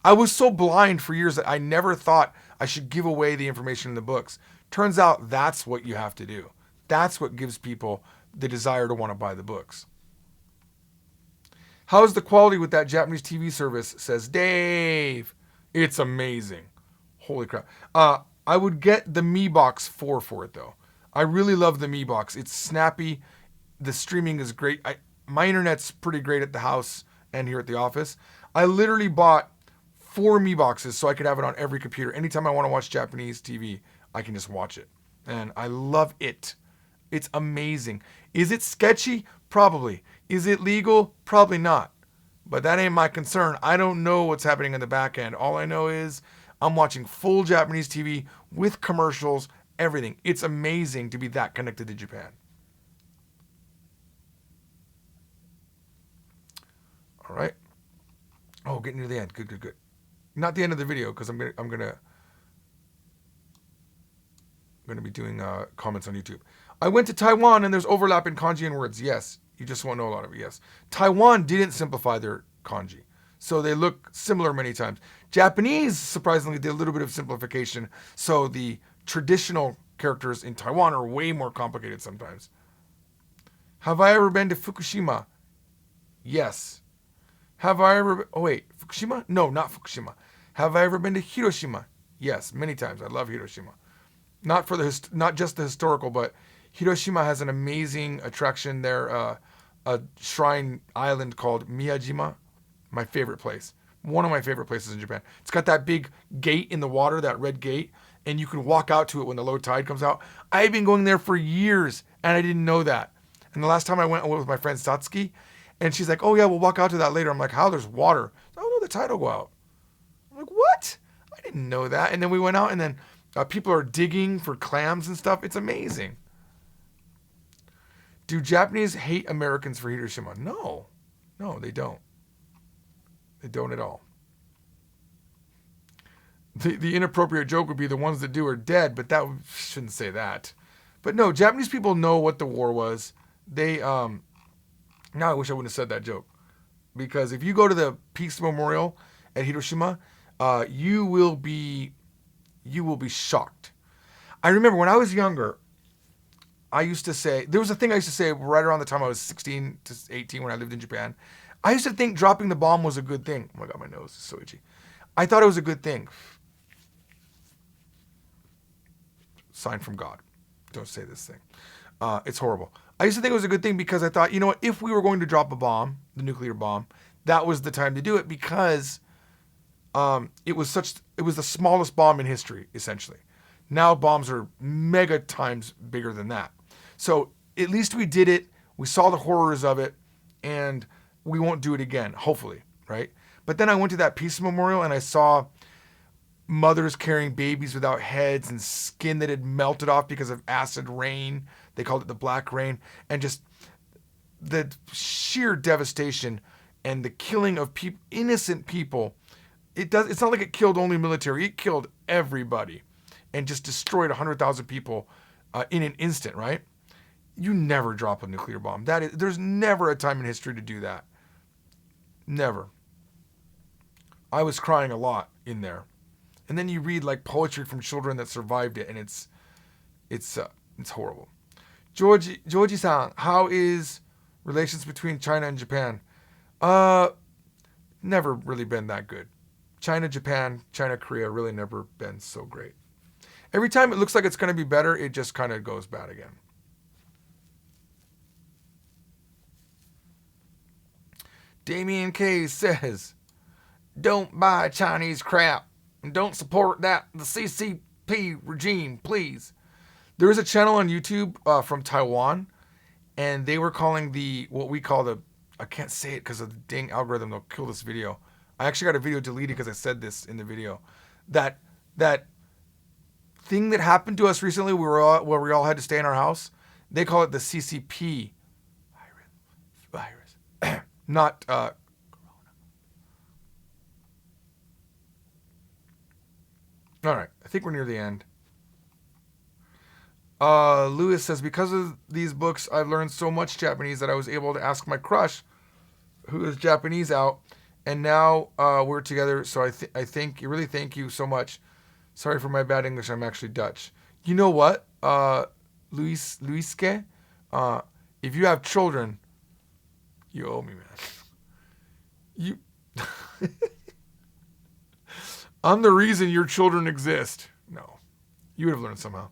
I was so blind for years that I never thought I should give away the information in the books. Turns out that's what you have to do. That's what gives people the desire to want to buy the books. How's the quality with that Japanese TV service? Says Dave. It's amazing. Holy crap. I would get the Mi Box 4 for it though. I really love the Mi Box. It's snappy. The streaming is great. My internet's pretty great at the house and here at the office. I literally bought 4 Mi Boxes so I could have it on every computer. Anytime I want to watch Japanese TV, I can just watch it. And I love it. It's amazing. Is it sketchy? Probably. Is it legal? Probably not. But that ain't my concern. I don't know what's happening in the back end. All I know is I'm watching full Japanese TV with commercials, everything. It's amazing to be that connected to Japan. All right. Oh, getting near the end. Good. Not the end of the video because I'm gonna be doing comments on YouTube. I went to Taiwan and there's overlap in kanji and words. Yes, you just won't know a lot of it. Yes, Taiwan didn't simplify their kanji, so they look similar many times. Japanese, surprisingly, did a little bit of simplification, so the traditional characters in Taiwan are way more complicated sometimes. Have I ever been to Fukushima? Yes. Have I ever... Oh, wait. Fukushima? No, not Fukushima. Have I ever been to Hiroshima? Yes, many times. I love Hiroshima. Not just the historical, but Hiroshima has an amazing attraction there. A shrine island called Miyajima. My favorite place. One of my favorite places in Japan. It's got that big gate in the water, that red gate, and you can walk out to it when the low tide comes out. I've been going there for years, and I didn't know that. And the last time I went with my friend Satsuki, and she's like, "Oh yeah, we'll walk out to that later." I'm like, "How? There's water." Oh no, the tide will go out. I'm like, "What? I didn't know that." And then we went out, and then people are digging for clams and stuff. It's amazing. Do Japanese hate Americans for Hiroshima? No, no, they don't. They don't at all. The inappropriate joke would be the ones that do are dead, but that shouldn't say that. But no, Japanese people know what the war was. They now I wish I wouldn't have said that joke, because if you go to the Peace Memorial at Hiroshima, you will be shocked. I remember when I was younger, I used to say, there was a thing I used to say right around the time I was 16 to 18 when I lived in Japan. I used to think dropping the bomb was a good thing. Oh my God, my nose is so itchy. I thought it was a good thing. Sign from God. Don't say this thing. It's horrible. I used to think it was a good thing because I thought, you know what, if we were going to drop a bomb, the nuclear bomb, that was the time to do it, because it was the smallest bomb in history, essentially. Now bombs are mega times bigger than that. So at least we did it. We saw the horrors of it, and we won't do it again, hopefully, right? But then I went to that Peace Memorial and I saw mothers carrying babies without heads and skin that had melted off because of acid rain. They called it the black rain. And just the sheer devastation and the killing of innocent people. It's not like it killed only military. It killed everybody and just destroyed 100,000 people in an instant, right? You never drop a nuclear bomb. There's never a time in history to do that. Never. I was crying a lot in there. And then you read like poetry from children that survived it, and it's horrible. Georgie-san, how is relations between China and Japan? Never really been that good. China, Japan, China, Korea, really never been so great. Every time it looks like it's going to be better, it just kind of goes bad again. Damien K says, "Don't buy Chinese crap. And don't support the CCP regime, please." There is a channel on YouTube from Taiwan, and they were calling what we call I can't say it because of the dang algorithm, they'll kill this video. I actually got a video deleted because I said this in the video. That thing that happened to us recently, where we all had to stay in our house, they call it the CCP virus. Not corona. All right, I think we're near the end. Lewis says, "Because of these books, I've learned so much Japanese that I was able to ask my crush, who is Japanese, out, and now we're together. So I really thank you so much. Sorry for my bad English. I'm actually Dutch." You know what, Luiske? If you have children, you owe me, man. You. I'm the reason your children exist. No, you would have learned somehow.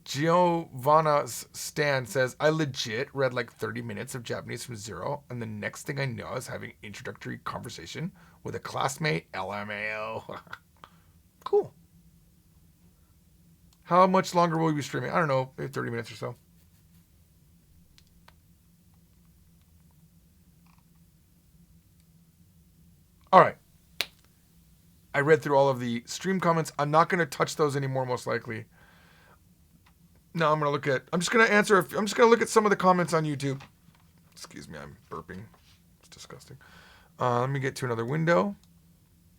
Giovanna's Stan says, "I legit read like 30 minutes of Japanese from zero, and the next thing I know is having introductory conversation with a classmate. LMAO." Cool. How much longer will we be streaming? I don't know, maybe 30 minutes or so. All right. I read through all of the stream comments. I'm not going to touch those anymore, most likely. No, I'm just going to look at some of the comments on YouTube. Excuse me, I'm burping. It's disgusting. Let me get to another window.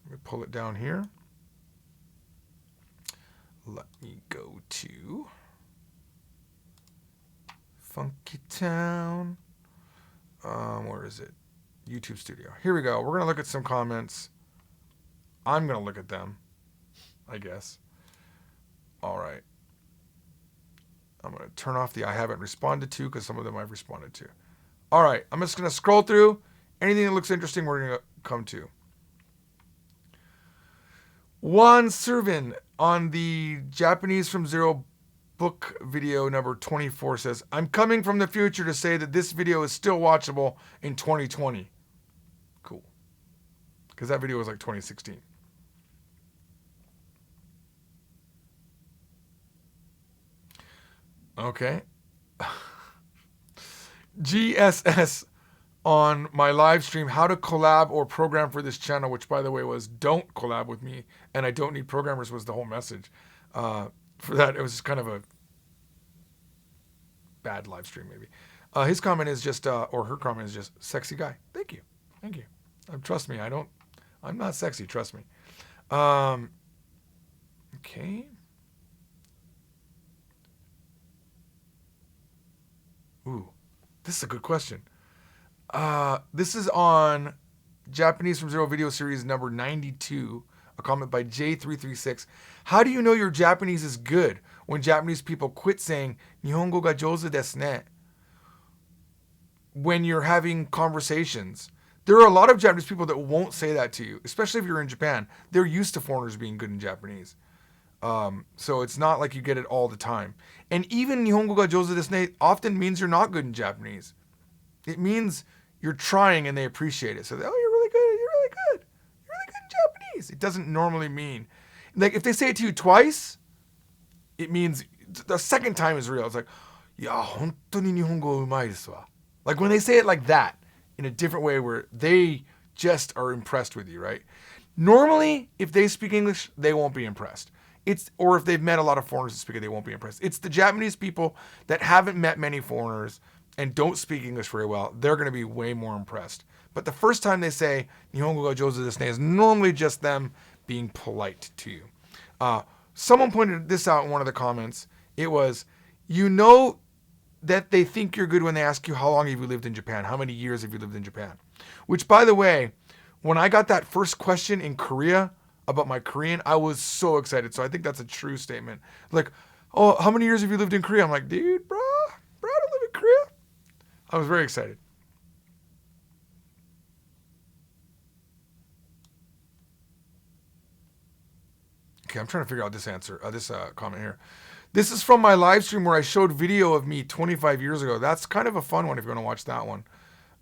Let me pull it down here. Let me go to Funky Town. Where is it? YouTube Studio. Here we go. We're going to look at some comments. I'm going to look at them, I guess. All right. I'm going to turn off the I haven't responded to, because some of them I've responded to. All right. I'm just going to scroll through. Anything that looks interesting, we're going to come to. Juan Servin on the Japanese from Zero book video number 24 says, "I'm coming from the future to say that this video is still watchable in 2020. Cool. Because that video was like 2016. Okay. GSS on my live stream, how to collab or program for this channel, which by the way was don't collab with me and I don't need programmers, was the whole message. For that, it was kind of a bad live stream maybe. His comment is just, or her comment is just, sexy guy. Thank you. Thank you. Trust me, I'm not sexy, trust me. Okay. Ooh, this is a good question. This is on Japanese from Zero video series number 92, a comment by J336. How do you know your Japanese is good when Japanese people quit saying Nihongo ga jouzu desu ne when you're having conversations? There are a lot of Japanese people that won't say that to you, especially if you're in Japan. They're used to foreigners being good in Japanese. So it's not like you get it all the time. And even Nihongo ga jouzu desu ne often means you're not good in Japanese. It means you're trying and they appreciate it. So, oh, you're really good, you're really good. You're really good in Japanese. It doesn't normally mean, like if they say it to you twice, it means the second time is real. It's like, ya, hontou ni Nihongo umai desu wa. Like when they say it like that, in a different way where they just are impressed with you, right? Normally, if they speak English, they won't be impressed. Or if they've met a lot of foreigners that speak it, they won't be impressed. It's the Japanese people that haven't met many foreigners and don't speak English very well. They're going to be way more impressed. But the first time they say Nihongo ga jouzu desu ne is normally just them being polite to you. Someone pointed this out in one of the comments. It was, you know that they think you're good when they ask you how long have you lived in Japan? How many years have you lived in Japan? Which, by the way, when I got that first question in Korea about my Korean, I was so excited. So I think that's a true statement. Like, oh, how many years have you lived in Korea? I'm like, dude, bro, I don't live in Korea. I was very excited. Okay, I'm trying to figure out this answer, this comment here. This is from my live stream where I showed video of me 25 years ago. That's kind of a fun one if you want to watch that one.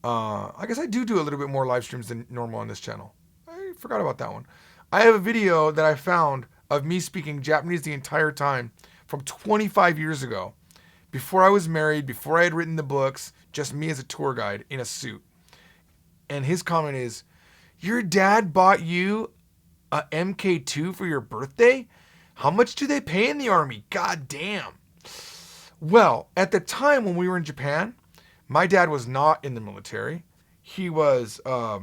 I guess I do a little bit more live streams than normal on this channel. I forgot about that one. I have a video that I found of me speaking Japanese the entire time from 25 years ago. Before I was married, before I had written the books, just me as a tour guide in a suit. And his comment is, your dad bought you a MK2 for your birthday? How much do they pay in the army? God damn. Well, at the time when we were in Japan, my dad was not in the military. He was a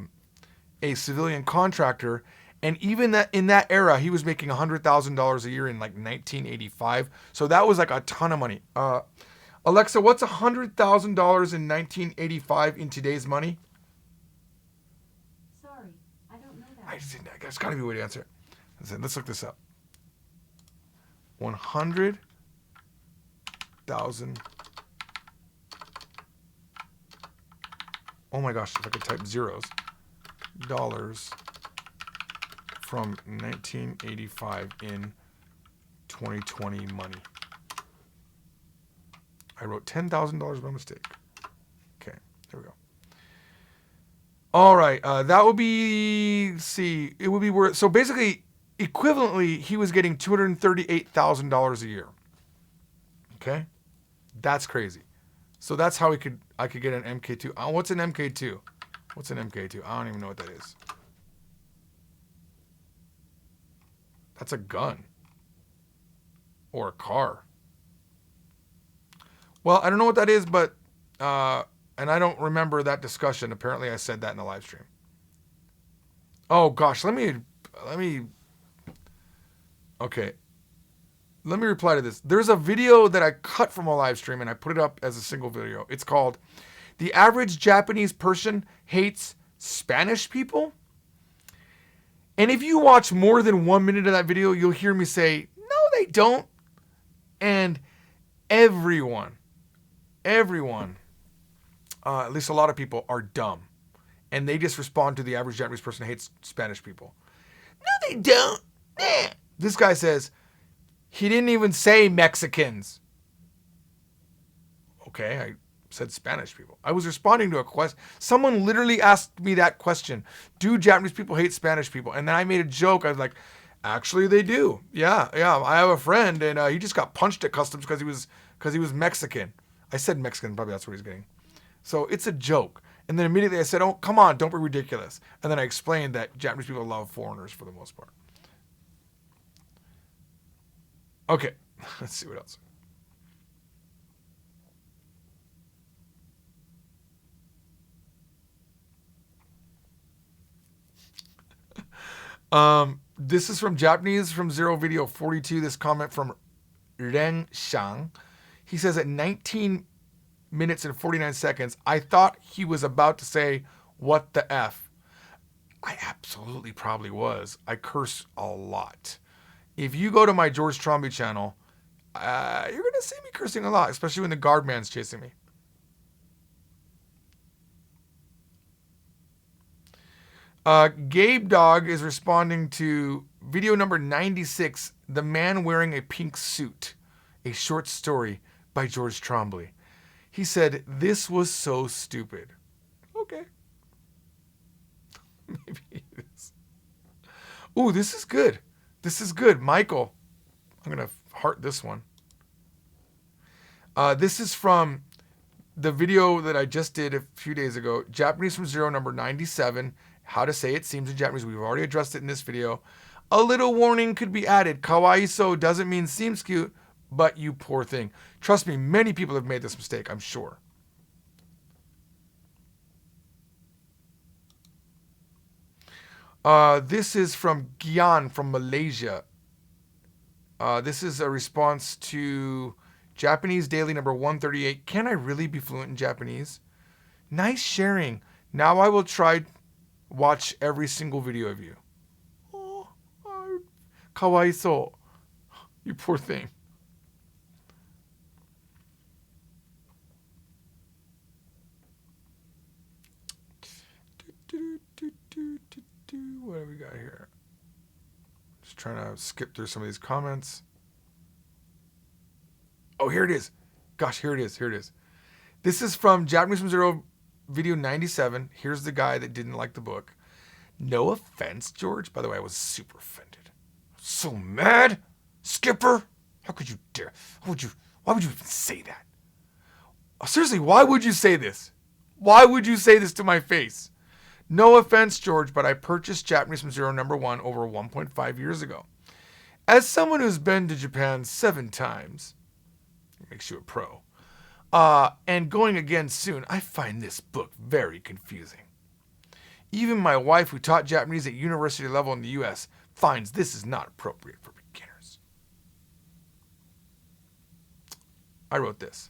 civilian contractor. And even in that era, he was making $100,000 a year in like 1985. So that was like a ton of money. Alexa, what's $100,000 in 1985 in today's money? Sorry, I don't know that. There's got to be a way to answer it. Let's look this up. 100,000. Oh my gosh, if I could type zeros. Dollars from 1985 in 2020 money. I wrote $10,000 by mistake. Okay, there we go. All right, that would be, it would be worth, so basically, equivalently, he was getting $238,000 a year. Okay? That's crazy. So that's how I could get an MK2. What's an MK2? What's an MK2? I don't even know what that is. That's a gun. Or a car. Well, I don't know what that is, but, and I don't remember that discussion. Apparently I said that in the live stream. Oh gosh, okay. Let me reply to this. There's a video that I cut from a live stream and I put it up as a single video. It's called, The Average Japanese Person Hates Spanish People. And if you watch more than 1 minute of that video, you'll hear me say, no, they don't. And everyone, at least a lot of people, are dumb. And they just respond to the average Japanese person hates Spanish people. No, they don't. This guy says, he didn't even say Mexicans. Okay, I said Spanish people. I was responding to a question. Someone literally asked me that question. Do Japanese people hate Spanish people? And then I made a joke. I was like, actually they do. Yeah. I have a friend and he just got punched at customs because because he was Mexican. I said Mexican, probably that's what he's getting. So it's a joke. And then immediately I said, oh, come on, don't be ridiculous. And then I explained that Japanese people love foreigners for the most part. Okay, let's see what else. This is from Japanese from Zero Video 42. This comment from Ren Shang. He says at 19 minutes and 49 seconds, I thought he was about to say, what the F? I absolutely probably was. I curse a lot. If you go to my George Tromby channel, you're going to see me cursing a lot, especially when the guard man's chasing me. Gabe Dog is responding to video number 96, The Man Wearing a Pink Suit, a short story by George Trombley. He said, this was so stupid. Okay. Maybe it is. Ooh, this is good. This is good. Michael, I'm going to heart this one. This is from the video that I just did a few days ago, Japanese from Zero number 97, how to say it seems in Japanese. We've already addressed it in this video. A little warning could be added. Kawaiiso doesn't mean seems cute, but you poor thing. Trust me, many people have made this mistake, I'm sure. This is from Gian from Malaysia. This is a response to Japanese Daily number 138. Can I really be fluent in Japanese? Nice sharing. Now I will try watch every single video of you. Oh, kawaiso. You poor thing. What do we got here? Just trying to skip through some of these comments. Oh, here it is. Gosh, here it is. Here it is. This is from Japanese from Zero video 97. Here's the guy that didn't like the book. No offense, George. By the way, I was super offended. So mad. Skipper, how could you dare? Why would you even say that? Oh, seriously, why would you say this? Why would you say this to my face? No offense, George, but I purchased Japanese from Zero number 1 over 1.5 years ago. As someone who's been to Japan 7 times, it makes you a pro, and going again soon, I find this book very confusing. Even my wife, who taught Japanese at university level in the U.S., finds this is not appropriate for beginners. I wrote this.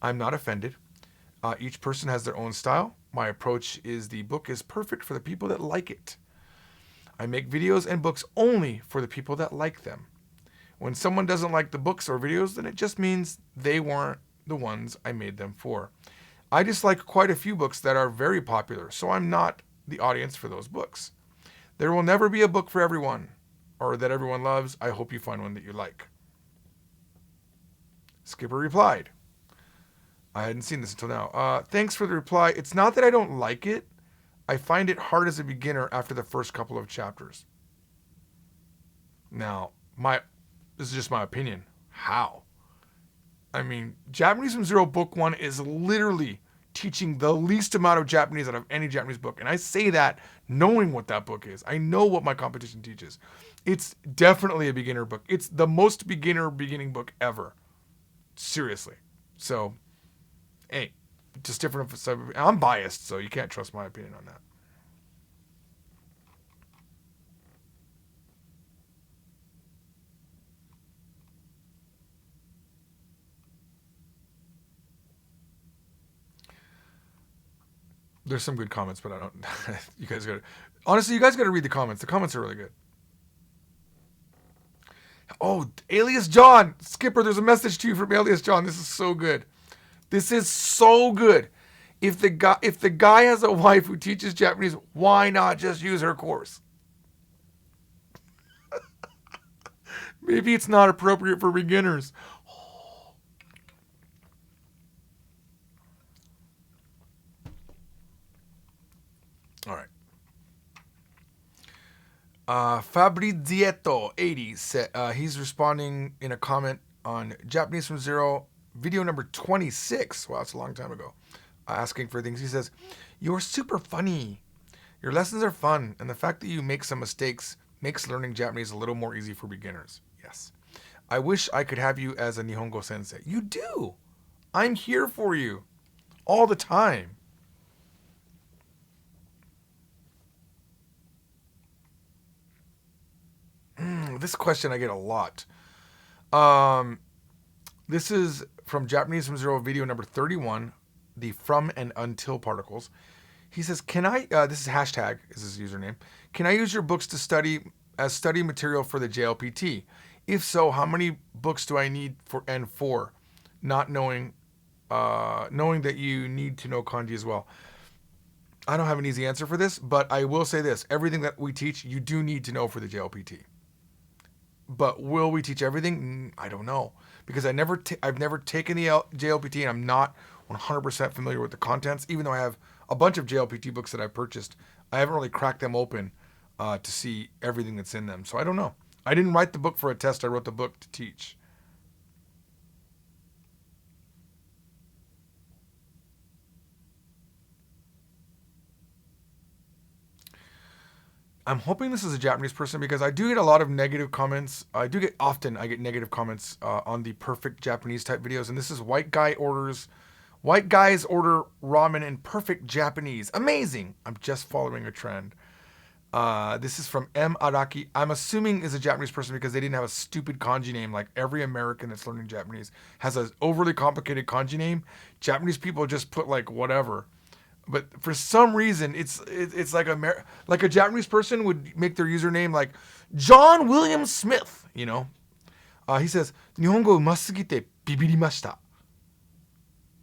I'm not offended. Each person has their own style. My approach is the book is perfect for the people that like it. I make videos and books only for the people that like them. When someone doesn't like the books or videos, then it just means they weren't the ones I made them for. I dislike quite a few books that are very popular, so I'm not the audience for those books. There will never be a book for everyone, or that everyone loves. I hope you find one that you like. Skipper replied, I hadn't seen this until now. Thanks for the reply. It's not that I don't like it. I find it hard as a beginner after the first couple of chapters. Now, this is just my opinion. How? I mean, Japanese from Zero Book 1 is literally teaching the least amount of Japanese out of any Japanese book. And I say that knowing what that book is. I know what my competition teaches. It's definitely a beginner book. It's the most beginning book ever. Seriously. So, hey, just different. I'm biased, so you can't trust my opinion on that. There's some good comments, but I don't. You guys got to. Honestly, you guys got to read the comments. The comments are really good. Oh, Alias John. Skipper, there's a message to you from Alias John. This is so good. This is so good. If the guy has a wife who teaches Japanese, why not just use her course? Maybe it's not appropriate for beginners. All right. Fabrizietto80 said he's responding in a comment on Japanese from Zero video number 26. Wow, it's a long time ago. Asking for things. He says, "You're super funny. Your lessons are fun, and the fact that you make some mistakes makes learning Japanese a little more easy for beginners." Yes. I wish I could have you as a Nihongo sensei. You do. I'm here for you all the time. This question I get a lot. This is from Japanese from Zero, video number 31, the from and until particles. He says, "Can I?" This is hashtag is his username. "Can I use your books to study as study material for the JLPT? If so, how many books do I need for? Not knowing that you need to know kanji as well." I don't have an easy answer for this, but I will say this: everything that we teach, you do need to know for the JLPT. But will we teach everything? I don't know, because I've never taken the JLPT, and I'm not 100% familiar with the contents. Even though I have a bunch of JLPT books that I purchased, I haven't really cracked them open to see everything that's in them. So I don't know. I didn't write the book for a test. I wrote the book to teach. I'm hoping this is a Japanese person, because I do get a lot of negative comments. I get negative comments on the perfect Japanese type videos. And this is white guys order ramen in perfect Japanese. Amazing. I'm just following a trend. This is from M. Araki. I'm assuming is a Japanese person, because they didn't have a stupid kanji name like every American that's learning Japanese has an overly complicated kanji name. Japanese people just put like whatever. But for some reason, it's like a Japanese person would make their username like John William Smith, you know. He says, "Nihongo umasugite bibirimashita."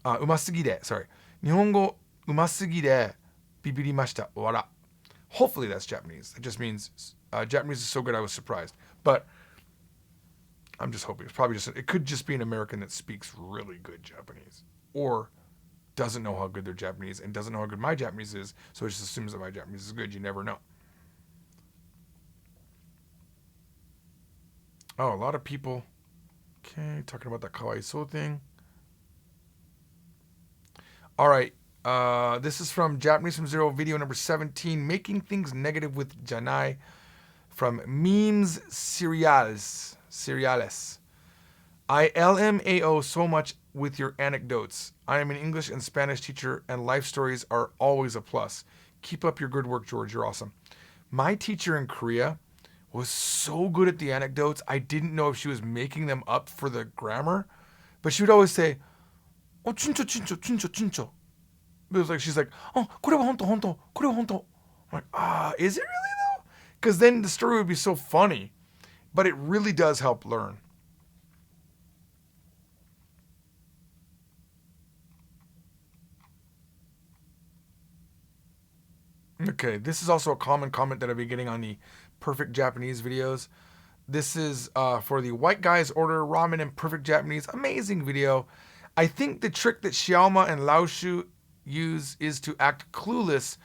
Umasugide, sorry. "Nihongo umasugide bibirimashita." Wara. Hopefully that's Japanese. It just means Japanese is so good I was surprised. But I'm just hoping. It could just be an American that speaks really good Japanese. Or doesn't know how good their Japanese and doesn't know how good my Japanese is, so it just assumes that my Japanese is good. You never know. Oh, a lot of people. Okay, talking about that kawaii so thing. All right. This is from Japanese from Zero, video number 17, making things negative with Janai, from Memes Seriales. I LMAO so much with your anecdotes. I am an English and Spanish teacher, and life stories are always a plus. Keep up your good work, George. You're awesome. My teacher in Korea was so good at the anecdotes, I didn't know if she was making them up for the grammar, but she would always say, "Oh, chincho, chincho, chincho, chincho." It was like, she's like, "Oh, kore wa honto, honto, kore wa honto." I'm like, is it really though? Because then the story would be so funny, but it really does help learn. Okay, this is also a common comment that I've been getting on the perfect Japanese videos. This is for the white guys order ramen in perfect Japanese. Amazing video. I think the trick that Xiaoma and Laoshu use is to act clueless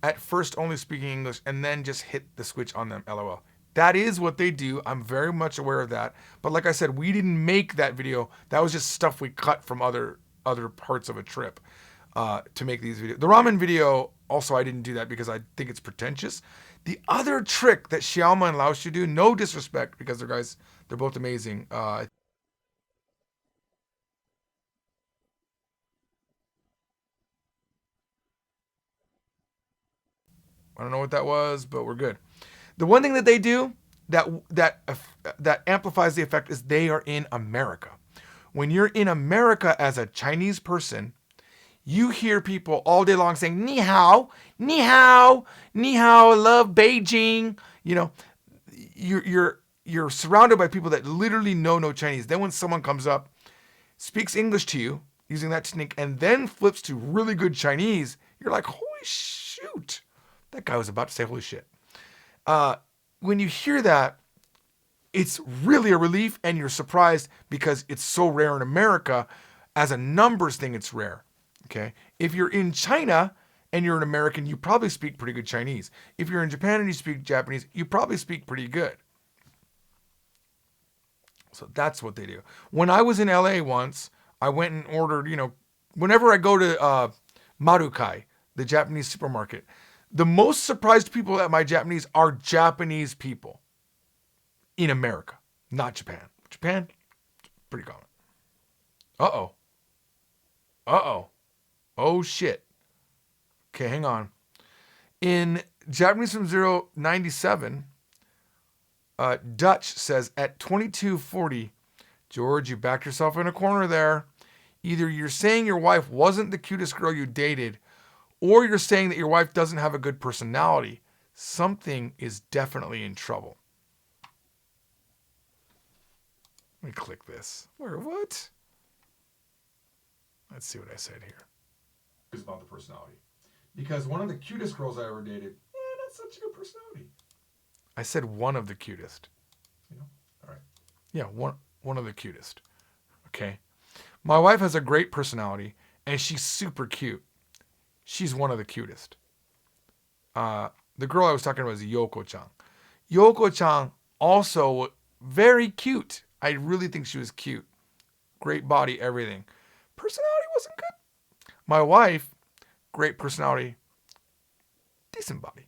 at first, only speaking English, and then just hit the switch on them. LOL. That is what they do. I'm very much aware of that. But like I said, we didn't make that video. That was just stuff we cut from other parts of a trip to make these videos. The ramen video, also, I didn't do that because I think it's pretentious. The other trick that Xiaoma and Laoshu do, no disrespect, because they're both amazing. I don't know what that was, but we're good. The one thing that they do that amplifies the effect is they are in America. When you're in America as a Chinese person, you hear people all day long saying "ni hao, ni hao, ni hao, love Beijing." You know, you're surrounded by people that literally know no Chinese. Then when someone comes up, speaks English to you using that technique, and then flips to really good Chinese, you're like, "Holy shoot, that guy was about to say holy shit." When you hear that, it's really a relief, and you're surprised because it's so rare in America. As a numbers thing, it's rare. Okay, if you're in China and you're an American, you probably speak pretty good Chinese. If you're in Japan and you speak Japanese, you probably speak pretty good. So that's what they do. When I was in LA once, I went and ordered, whenever I go to Marukai, the Japanese supermarket, the most surprised people at my Japanese are Japanese people in America, not Japan. Japan, pretty common. Uh-oh. Uh-oh. Oh, shit. Okay, hang on. In Japanese from 097, Dutch says, at 2240, George, you backed yourself in a corner there. Either you're saying your wife wasn't the cutest girl you dated, or you're saying that your wife doesn't have a good personality. Something is definitely in trouble. Let me click this. Where, what? Let's see what I said here. It's about the personality. Because one of the cutest girls I ever dated, not such a good personality. I said one of the cutest. All right. Yeah, one of the cutest. Okay. My wife has a great personality, and she's super cute. She's one of the cutest. The girl I was talking about is Yoko-chan. Yoko-chan also very cute. I really think she was cute. Great body, everything. Personality wasn't good. My wife, great personality, decent body.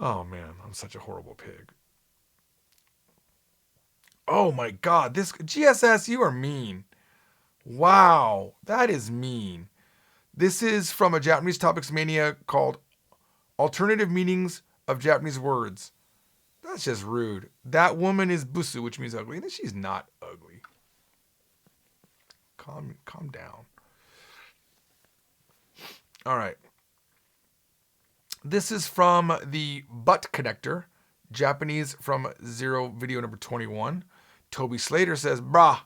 Oh man, I'm such a horrible pig. Oh my God, this GSS, you are mean. Wow, that is mean. This is from a Japanese Topics Mania called Alternative Meanings of Japanese Words. That's just rude. That woman is busu, which means ugly. And she's not ugly. Calm down. All right. This is from the Butt Connector, Japanese from Zero video number 21. Toby Slater says, brah,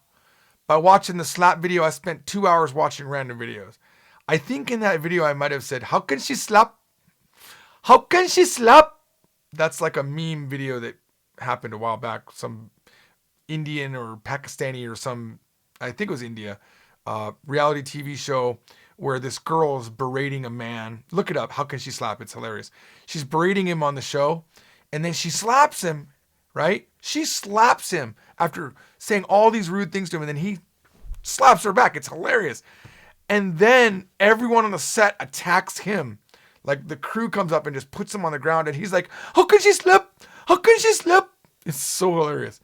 by watching the slap video, I spent 2 hours watching random videos. I think in that video I might have said, how can she slap? How can she slap? That's like a meme video that happened a while back. Some Indian or Pakistani or some, I think it was India, reality TV show where this girl is berating a man. Look it up. How can she slap? It's hilarious. She's berating him on the show, and then she slaps him, right? She slaps him after saying all these rude things to him, and then he slaps her back. It's hilarious. And then everyone on the set attacks him. Like the crew comes up and just puts him on the ground, and he's like, how can she slip? How can she slip? It's so hilarious.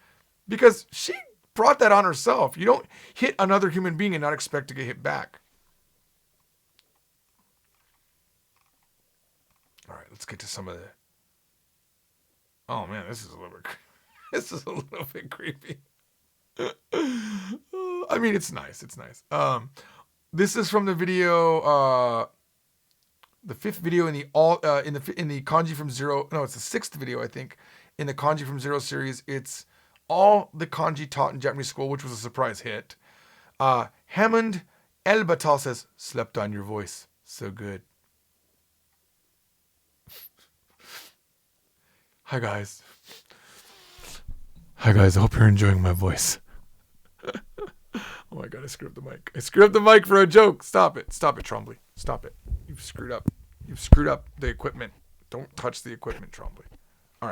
Because she brought that on herself. You don't hit another human being and not expect to get hit back. All right, let's get to some of the... Oh man, this is a little bit creepy. I mean, it's nice. It's nice. This is from the video... the fifth video in the kanji from zero. No, it's the sixth video, I think, in the kanji from zero series. It's all the kanji taught in Japanese school, which was a surprise hit. Hammond Elbatal says, slept on your voice. So good. Hi, guys. Hi, guys. I hope you're enjoying my voice. Oh, my God. I screwed up the mic. I screwed up the mic for a joke. Stop it. Stop it, Trombley. Stop it. You've screwed up. You've screwed up the equipment. Don't touch the equipment, Trombley. All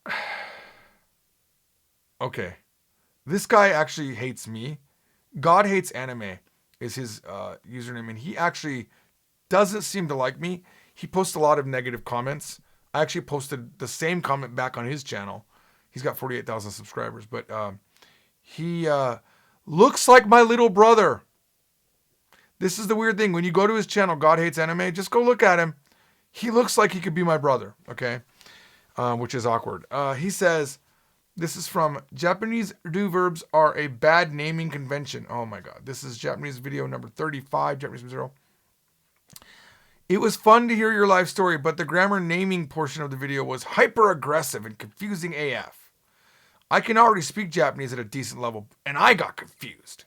right. Okay. This guy actually hates me. God Hates Anime is his username, and he actually doesn't seem to like me. He posts a lot of negative comments. I actually posted the same comment back on his channel. He's got 48,000 subscribers, but he looks like my little brother. This is the weird thing. When you go to his channel, God Hates Anime, just go look at him. He looks like he could be my brother, okay? Which is awkward. He says, this is from Japanese do verbs are a bad naming convention. Oh my God. This is Japanese video number 35, Japanese from zero. It was fun to hear your life story, but the grammar naming portion of the video was hyper aggressive and confusing AF. I can already speak Japanese at a decent level, and I got confused.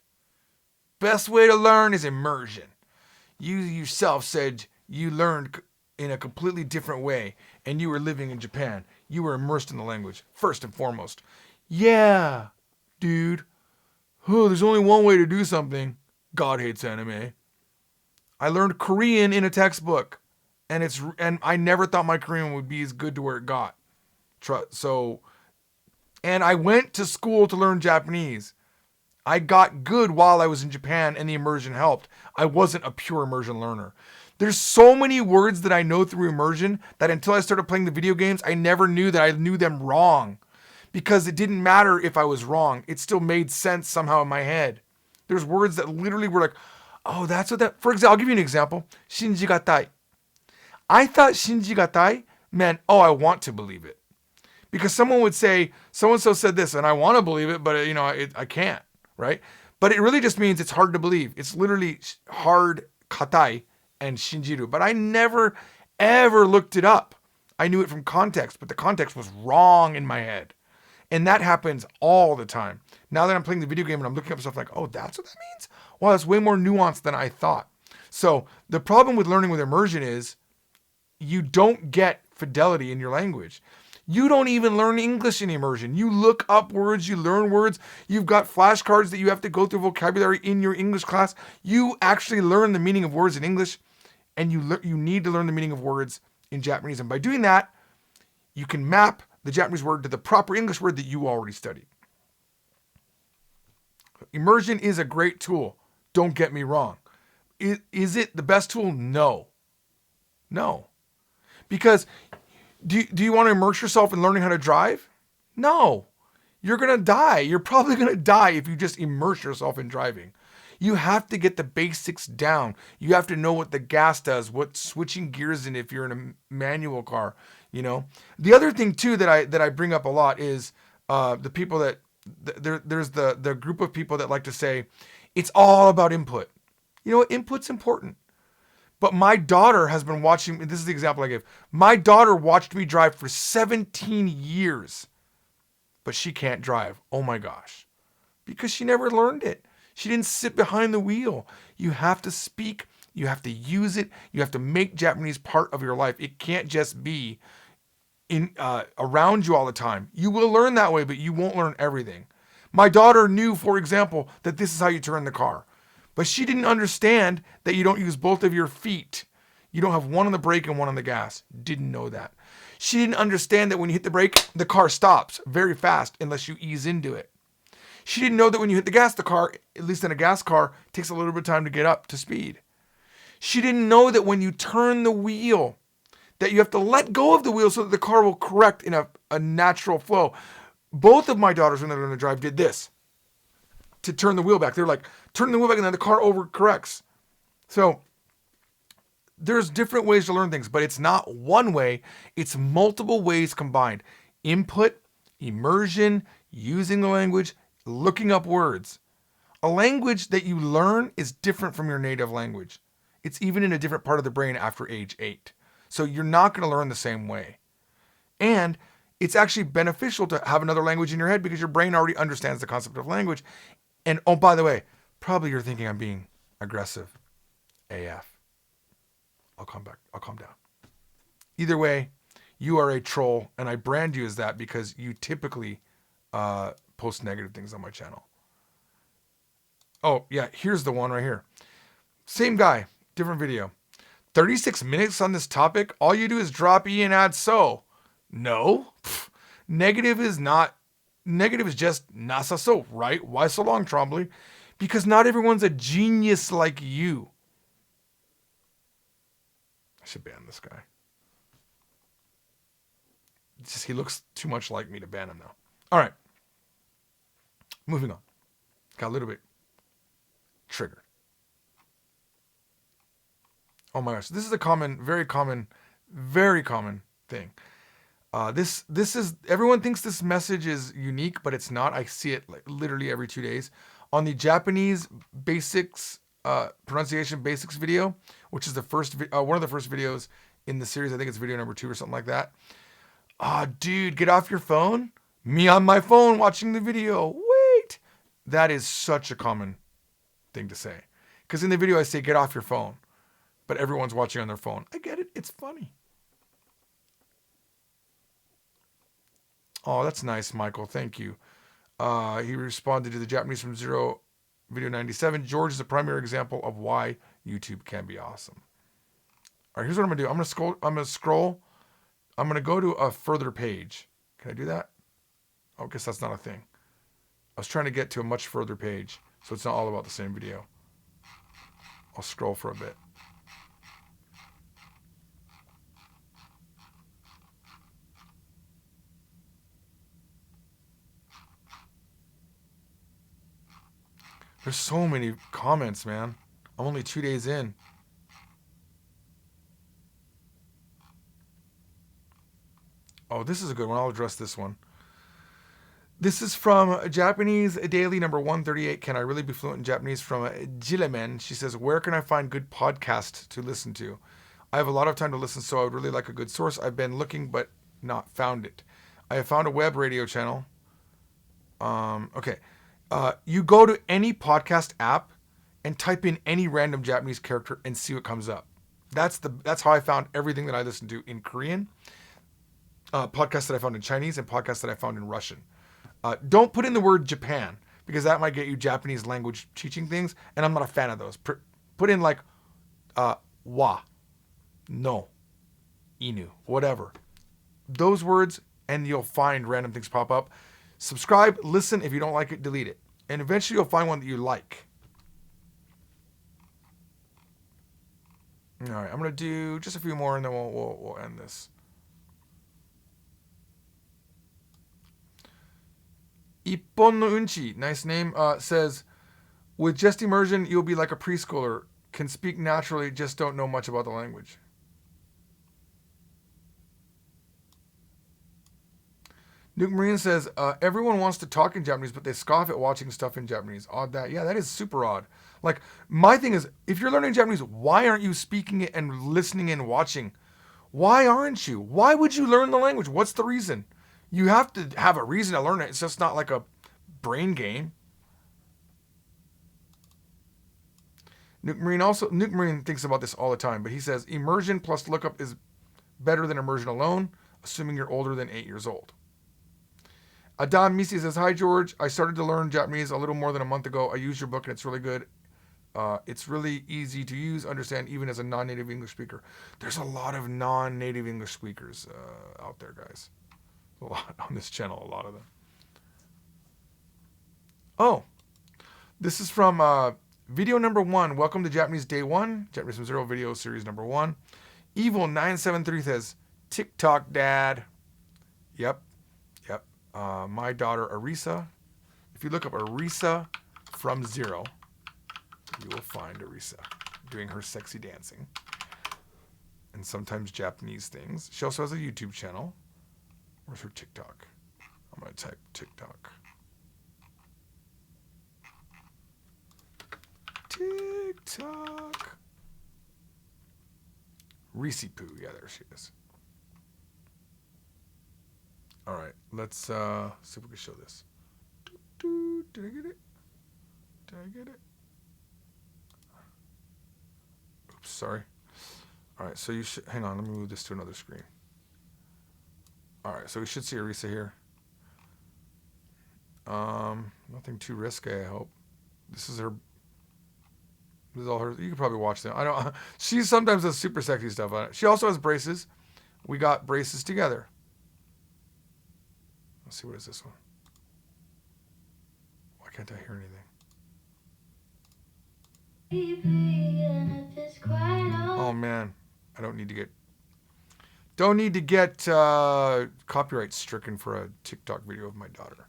Best way to learn is immersion. You yourself said you learned in a completely different way, and you were living in Japan. You were immersed in the language, first and foremost. Yeah, dude. Oh, there's only one way to do something. God Hates Anime. I learned Korean in a textbook, and I never thought my Korean would be as good to where it got. So, and I went to school to learn Japanese. I got good while I was in Japan and the immersion helped. I wasn't a pure immersion learner. There's so many words that I know through immersion that until I started playing the video games, I never knew that I knew them wrong. Because it didn't matter if I was wrong. It still made sense somehow in my head. There's words that literally were like, oh, that's what that... For example, I'll give you an example. Shinjigatai. I thought shinjigatai meant, oh, I want to believe it. Because someone would say, so-and-so said this, and I want to believe it, but I can't, right? But it really just means it's hard to believe. It's literally hard, katai, and shinjiru. But I never, ever looked it up. I knew it from context, but the context was wrong in my head. And that happens all the time. Now that I'm playing the video game and I'm looking up stuff like, oh, that's what that means? Wow, that's way more nuanced than I thought. So the problem with learning with immersion is you don't get fidelity in your language. You don't even learn English in immersion. You look up words, you learn words. You've got flashcards that you have to go through vocabulary in your English class. You actually learn the meaning of words in English, and you need to learn the meaning of words in Japanese. And by doing that, you can map the Japanese word to the proper English word that you already studied. Immersion is a great tool. Don't get me wrong. Is it the best tool? No. No. Because do you want to immerse yourself in learning how to drive? No. You're going to die. You're probably going to die if you just immerse yourself in driving. You have to get the basics down. You have to know what the gas does, what switching gears in if you're in a manual car, you know. The other thing too that I bring up a lot is the people that there's the group of people that like to say it's all about input. You know what? Input's important. But my daughter has been watching, this is the example I gave. My daughter watched me drive for 17 years, but she can't drive. Oh my gosh. Because she never learned it. She didn't sit behind the wheel. You have to speak. You have to use it. You have to make Japanese part of your life. It can't just be around you all the time. You will learn that way, but you won't learn everything. My daughter knew, for example, that this is how you turn the car. But she didn't understand that you don't use both of your feet. You don't have one on the brake and one on the gas. Didn't know that. She didn't understand that when you hit the brake, the car stops very fast unless you ease into it. She didn't know that when you hit the gas, the car, at least in a gas car, takes a little bit of time to get up to speed. She didn't know that when you turn the wheel, that you have to let go of the wheel so that the car will correct in a natural flow. Both of my daughters, when they learned to drive, did this to turn the wheel back. They're like, turn the wheel back, and then the car overcorrects. So there's different ways to learn things, but it's not one way. It's multiple ways combined. Input, immersion, using the language, looking up words. A language that you learn is different from your native language. It's even in a different part of the brain after age 8. So you're not going to learn the same way. And it's actually beneficial to have another language in your head because your brain already understands the concept of language. And oh, by the way, probably you're thinking I'm being aggressive. AF. I'll calm down. Either way, you are a troll, and I brand you as that because you typically post negative things on my channel. Oh, yeah, here's the one right here. Same guy, different video. 36 minutes on this topic? All you do is drop E and add so. No. Negative is just nasa so, right? Why so long, Trombley? Because not everyone's a genius like you. I should ban this guy. He looks too much like me to ban him now. All right. Moving on. Got a little bit triggered. Oh my gosh. This is a very common thing. This is, everyone thinks this message is unique, but it's not. I see it like literally every 2 days. On the Japanese basics, pronunciation basics video, which is the first, one of the first videos in the series. I think it's video number 2 or something like that. Dude, get off your phone. Me on my phone watching the video. Wait. That is such a common thing to say. Because in the video I say, get off your phone. But everyone's watching on their phone. I get it. It's funny. Oh, that's nice, Michael. Thank you. He responded to the Japanese from Zero video 97. George is a primary example of why YouTube can be awesome. All right, here's what I'm going to do. I'm going to scroll. I'm going to go to a further page. Can I do that? Oh, I guess that's not a thing. I was trying to get to a much further page, so it's not all about the same video. I'll scroll for a bit. There's so many comments, man. I'm only 2 days in. Oh, this is a good one. I'll address this one. This is from Japanese Daily number 138. Can I really be fluent in Japanese? From Jilemen. She says, where can I find good podcasts to listen to? I have a lot of time to listen, so I would really like a good source. I've been looking, but not found it. I have found a web radio channel. Okay. You go to any podcast app and type in any random Japanese character and see what comes up. That's how I found everything that I listen to in Korean, podcasts that I found in Chinese, and podcasts that I found in Russian. Don't put in the word Japan, because that might get you Japanese language teaching things, and I'm not a fan of those. Put in like wa, no, inu, whatever. Those words, and you'll find random things pop up. Subscribe, listen. If you don't like it, delete it. And eventually you'll find one that you like. All right, I'm going to do just a few more, and then we'll end this. Ippon no Unchi, nice name, says, with just immersion, you'll be like a preschooler. Can speak naturally, just don't know much about the language. Nuke Marine says, everyone wants to talk in Japanese, but they scoff at watching stuff in Japanese. Odd that. Yeah, that is super odd. Like, my thing is, if you're learning Japanese, why aren't you speaking it and listening and watching? Why aren't you? Why would you learn the language? What's the reason? You have to have a reason to learn it. It's just not like a brain game. Nuke Marine thinks about this all the time, but he says, immersion plus lookup is better than immersion alone, assuming you're older than 8 years old. Adam Misi says, hi, George. I started to learn Japanese a little more than a month ago. I used your book, and it's really good. It's really easy to use, understand, even as a non-native English speaker. There's a lot of non-native English speakers out there, guys. A lot on this channel, a lot of them. Oh, this is from video number 1. Welcome to Japanese Day 1. Japanese from Zero video series number 1. Evil973 says, TikTok dad. Yep. My daughter Arisa. If you look up Arisa from Zero, you will find Arisa doing her sexy dancing and sometimes Japanese things. She also has a YouTube channel. Where's her TikTok? I'm going to type TikTok. TikTok. Reese Poo. Yeah, there she is. All right, let's see if we can show this. Did I get it? Did I get it? Oops, sorry. All right, so you should, hang on, let me move this to another screen. All right, so we should see Arisa here. Nothing too risque, I hope. This is all her. You can probably watch them. I don't. She sometimes does super sexy stuff on it. She also has braces. We got braces together. Let's see, what is this one? Why can't I hear anything? Oh man, I don't need to get copyright stricken for a TikTok video of my daughter.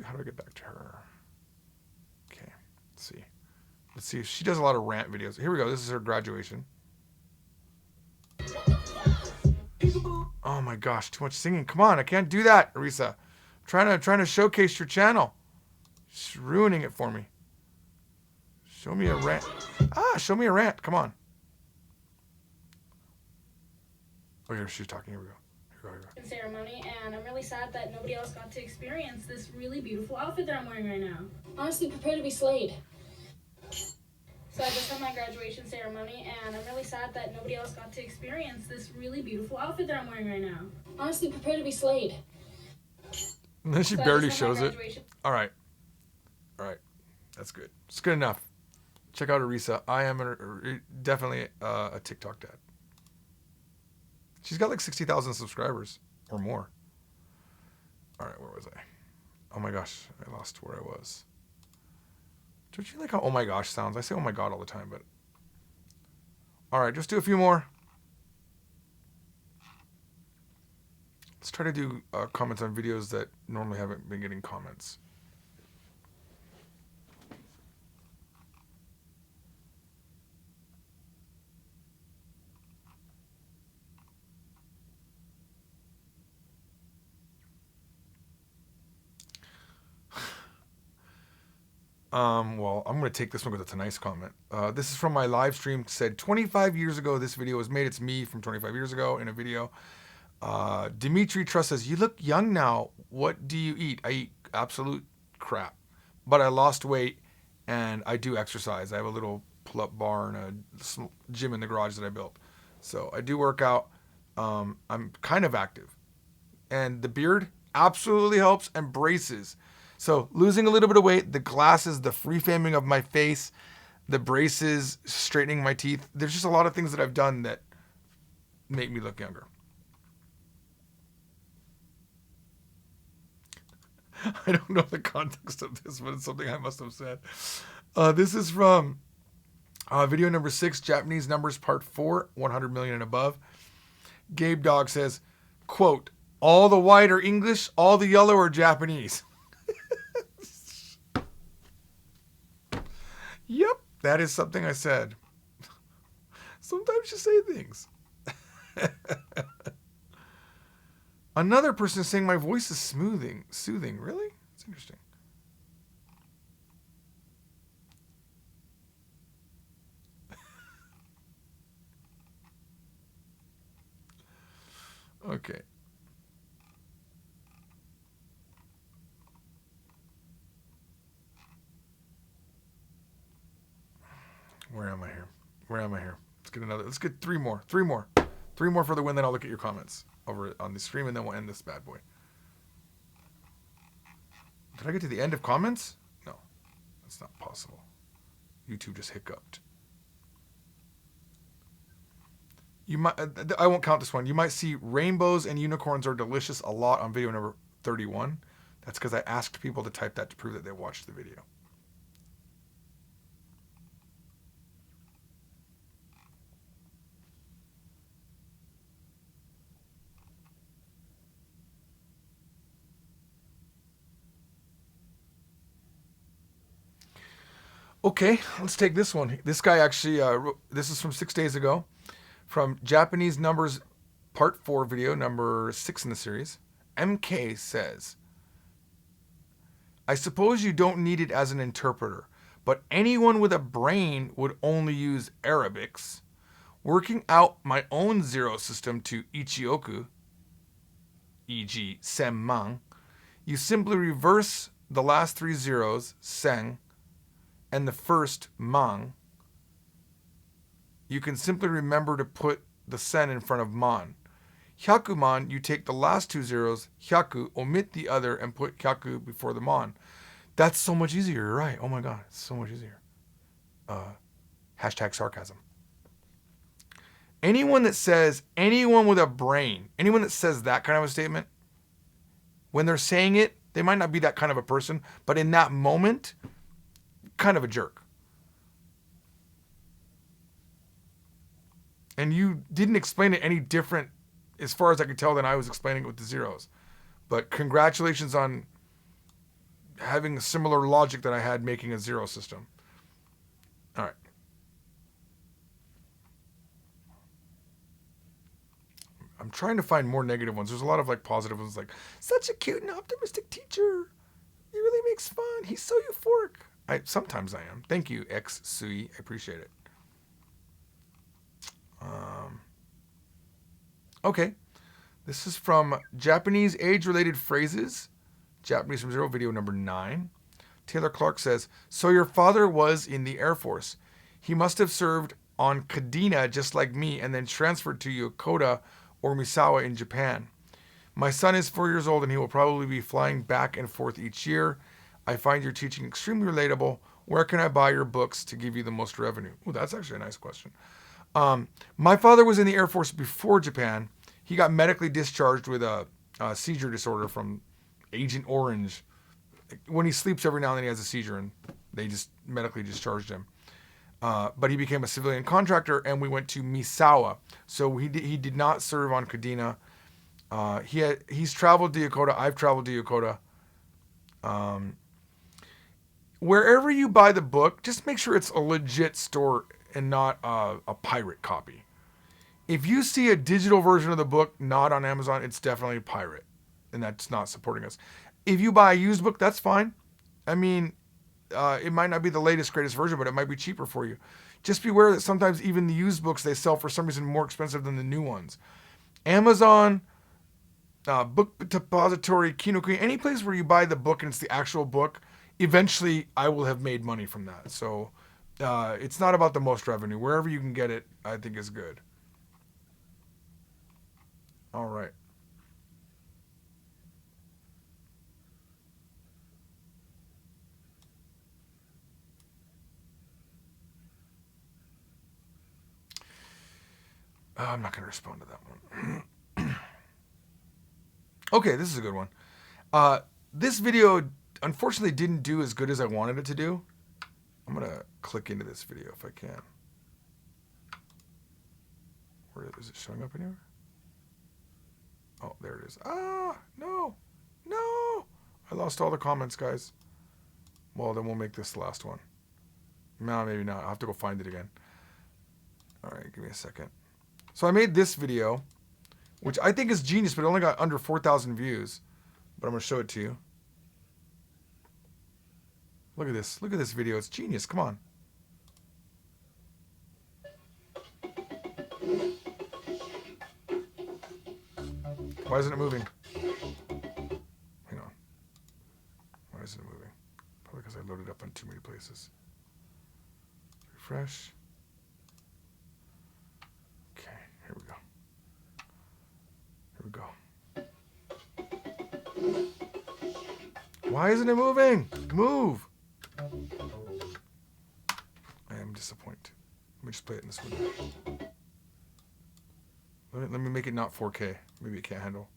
How do I get back to her? Okay, let's see. Let's see if she does a lot of rant videos. Here we go. This is her graduation. Oh my gosh, too much singing. Come on, I can't do that, Arisa. I'm trying to showcase your channel. She's ruining it for me. Show me a rant. Show me a rant. Come on. Oh, here she's talking. Here we go. Ceremony, and I'm really sad that nobody else got to experience this really beautiful outfit that I'm wearing right now. Honestly, prepare to be slayed. So I just had my graduation ceremony, and I'm really sad that nobody else got to experience this really beautiful outfit that I'm wearing right now. Honestly, prepare to be slayed. And then she barely shows it. All right. That's good. It's good enough. Check out Arisa. I am definitely a TikTok dad. She's got like 60,000 subscribers or more. All right, where was I? Oh my gosh, I lost where I was. Don't you like how oh my gosh sounds? I say oh my god all the time, but... All right, just do a few more. Let's try to do comments on videos that normally haven't been getting comments. Well, I'm going to take this one because it's a nice comment. This is from my live stream. Said 25 years ago, this video was made. It's me from 25 years ago in a video. Dimitri Trust says, you look young now. What do you eat? I eat absolute crap. But I lost weight and I do exercise. I have a little pull-up bar and a gym in the garage that I built. So I do work out. I'm kind of active. And the beard absolutely helps, and braces. So losing a little bit of weight, the glasses, the free framing of my face, the braces, straightening my teeth. There's just a lot of things that I've done that make me look younger. I don't know the context of this, but it's something I must have said. This is from video number 6, Japanese numbers part 4, 100 million and above. Gabe Dog says, quote, all the white are English, all the yellow are Japanese. Yep, that is something I said. Sometimes you say things. Another person is saying my voice is soothing. Really? That's interesting. Okay. Where am I here? Let's get three more for the win, then I'll look at your comments over on the stream, and then we'll end this bad boy. Did I get to the end of comments? No, that's not possible. YouTube just hiccuped. You might, I won't count this one. You might see rainbows and unicorns are delicious a lot on video number 31. That's because I asked people to type that to prove that they watched the video. Okay, let's take this one. This guy actually, this is from 6 days ago, from Japanese Numbers Part 4 video, number 6 in the series. MK says, I suppose you don't need it as an interpreter, but anyone with a brain would only use Arabics. Working out my own zero system to Ichioku, e.g. Senman, you simply reverse the last 3 zeros, Sen, and the first man. You can simply remember to put the sen in front of man. Hyakuman, you take the last 2 zeros, hyaku, omit the other, and put hyaku before the man. That's so much easier, you're right. Oh my god, it's so much easier. Hashtag sarcasm. Anyone that says, anyone with a brain, anyone that says that kind of a statement, when they're saying it, they might not be that kind of a person, but in that moment, kind of a jerk. And you didn't explain it any different, as far as I could tell, than I was explaining it with the zeros. But congratulations on having a similar logic that I had making a zero system. All right. I'm trying to find more negative ones. There's a lot of like positive ones, like such a cute and optimistic teacher. He really makes fun. He's so euphoric. Sometimes I am. Thank you, X Sui. I appreciate it. Okay. This is from Japanese age-related phrases. Japanese from 0, video number 9. Taylor Clark says, so your father was in the Air Force. He must have served on Kadena just like me and then transferred to Yokota or Misawa in Japan. My son is 4 years old and he will probably be flying back and forth each year. I find your teaching extremely relatable. Where can I buy your books to give you the most revenue? Oh, that's actually a nice question. My father was in the Air Force before Japan. He got medically discharged with a seizure disorder from Agent Orange. When he sleeps every now and then he has a seizure, and they just medically discharged him. But he became a civilian contractor, and we went to Misawa. So he did not serve on Kadena. He's traveled to Yokota. I've traveled to Yokota. Wherever you buy the book, just make sure it's a legit store and not a pirate copy. If you see a digital version of the book not on Amazon, it's definitely a pirate, and that's not supporting us. If you buy a used book, that's fine. I mean, it might not be the latest, greatest version, but it might be cheaper for you. Just beware that sometimes even the used books they sell for some reason more expensive than the new ones. Amazon, Book Depository, Kinokuni, any place where you buy the book and it's the actual book, eventually I will have made money from that. So it's not about the most revenue. Wherever you can get it, I think is good. All right. I'm not going to respond to that one. Okay, this is a good one. This video unfortunately didn't do as good as I wanted it to do. I'm going to click into this video if I can. Where is it showing up anywhere? Oh, there it is. Ah, no. No. I lost all the comments, guys. Well, then we'll make this the last one. No, maybe not. I'll have to go find it again. All right, give me a second. So I made this video, which I think is genius, but it only got under 4,000 views. But I'm going to show it to you. Look at this. Look at this video. It's genius. Come on. Why isn't it moving? Hang on. Why isn't it moving? Probably because I loaded up on too many places. Refresh. Okay, here we go. Here we go. Why isn't it moving? Move! I am disappointed. Let me just play it in this window. Let me make it not 4K. Maybe it can't handle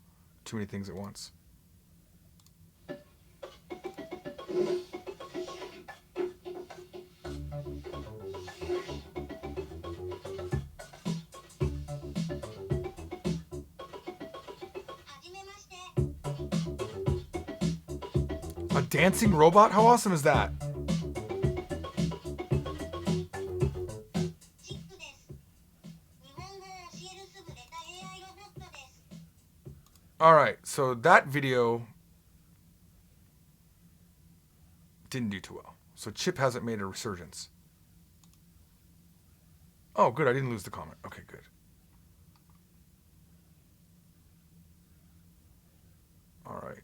too many things at once. A dancing robot? How awesome is that? Alright, so that video didn't do too well. So Chip hasn't made a resurgence. Oh, good. I didn't lose the comment. Okay, good. Alright.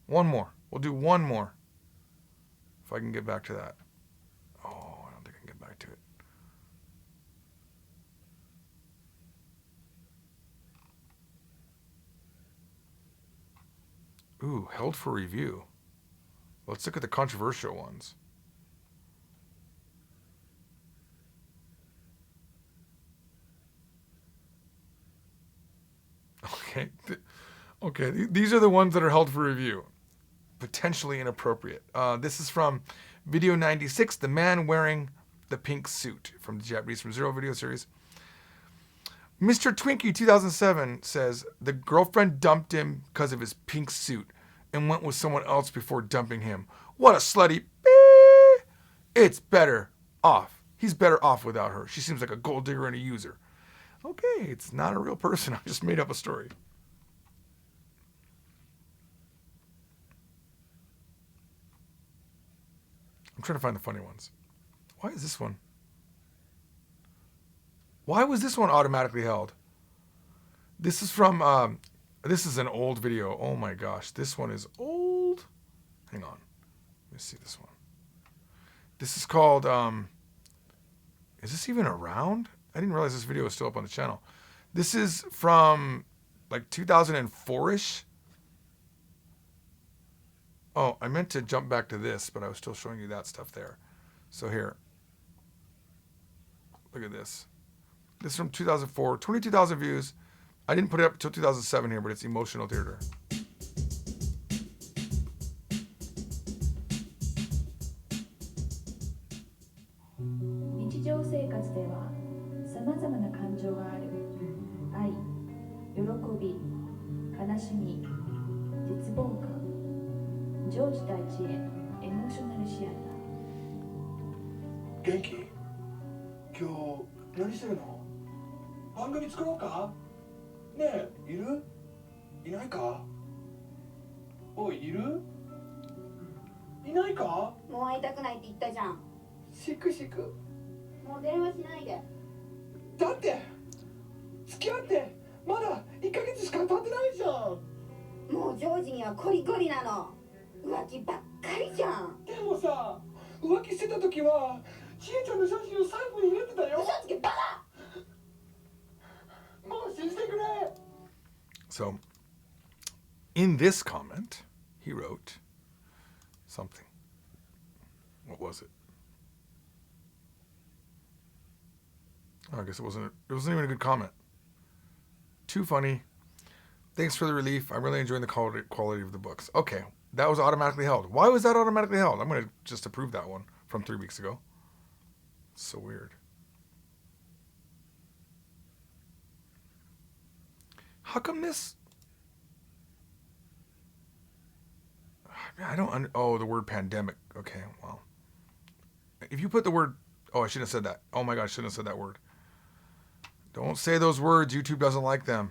One more. We'll do one more. If I can get back to that. Oh, I don't think I can get back to it. Ooh, held for review. Let's look at the controversial ones. Okay. Okay, these are the ones that are held for review. Potentially inappropriate. This is from Video 96, The Man Wearing the Pink Suit, from the Japanese From Zero video series. Mr. Twinkie 2007 says the girlfriend dumped him because of his pink suit and went with someone else before dumping him. What a slutty. It's better off. He's better off without her. She seems like a gold digger and a user. Okay, it's not a real person. I just made up a story. I'm trying to find the funny ones. Why is this one? Why was this one automatically held? This is from, this is an old video. Oh my gosh, this one is old. Hang on. Let me see this one. This is called, is this even around? I didn't realize this video was still up on the channel. This is from like 2004-ish. Oh, I meant to jump back to this, but I was still showing you that stuff there. So here. Look at this. This is from 2004. 22,000 views. I didn't put it up until 2007 here, but it's emotional theater. 日常生活ではさまざまな感情がある。愛、喜び、悲しみ、絶望感。常時対地へエモーショナルシアター。元気？今日何してるの？番組作ろうか？ねえ、いる？いないか？おい、いる？いないか？もう会いたくないって言ったじゃん。しくしく。もう電話しないで。だって付き合ってまだ1ヶ月しか経ってないじゃん。もうジョージにはコリコリなの。浮気ばっかりじゃん。でもさ、浮気してた時はちえちゃんの写真を財布に入れてたよ。嘘つけバカ。もう信じてくれ。 So, in this comment, he wrote something. What was it? Oh, I guess it wasn't even a good comment. Too funny. Thanks for the relief. I'm really enjoying the quality of the books. Okay, that was automatically held. Why was that automatically held? I'm going to just approve that one from 3 weeks ago. So weird. How come this? I don't. Oh, the word pandemic. Okay, well. If you put the word. Oh, I shouldn't have said that. Oh my God, I shouldn't have said that word. Don't say those words. YouTube doesn't like them.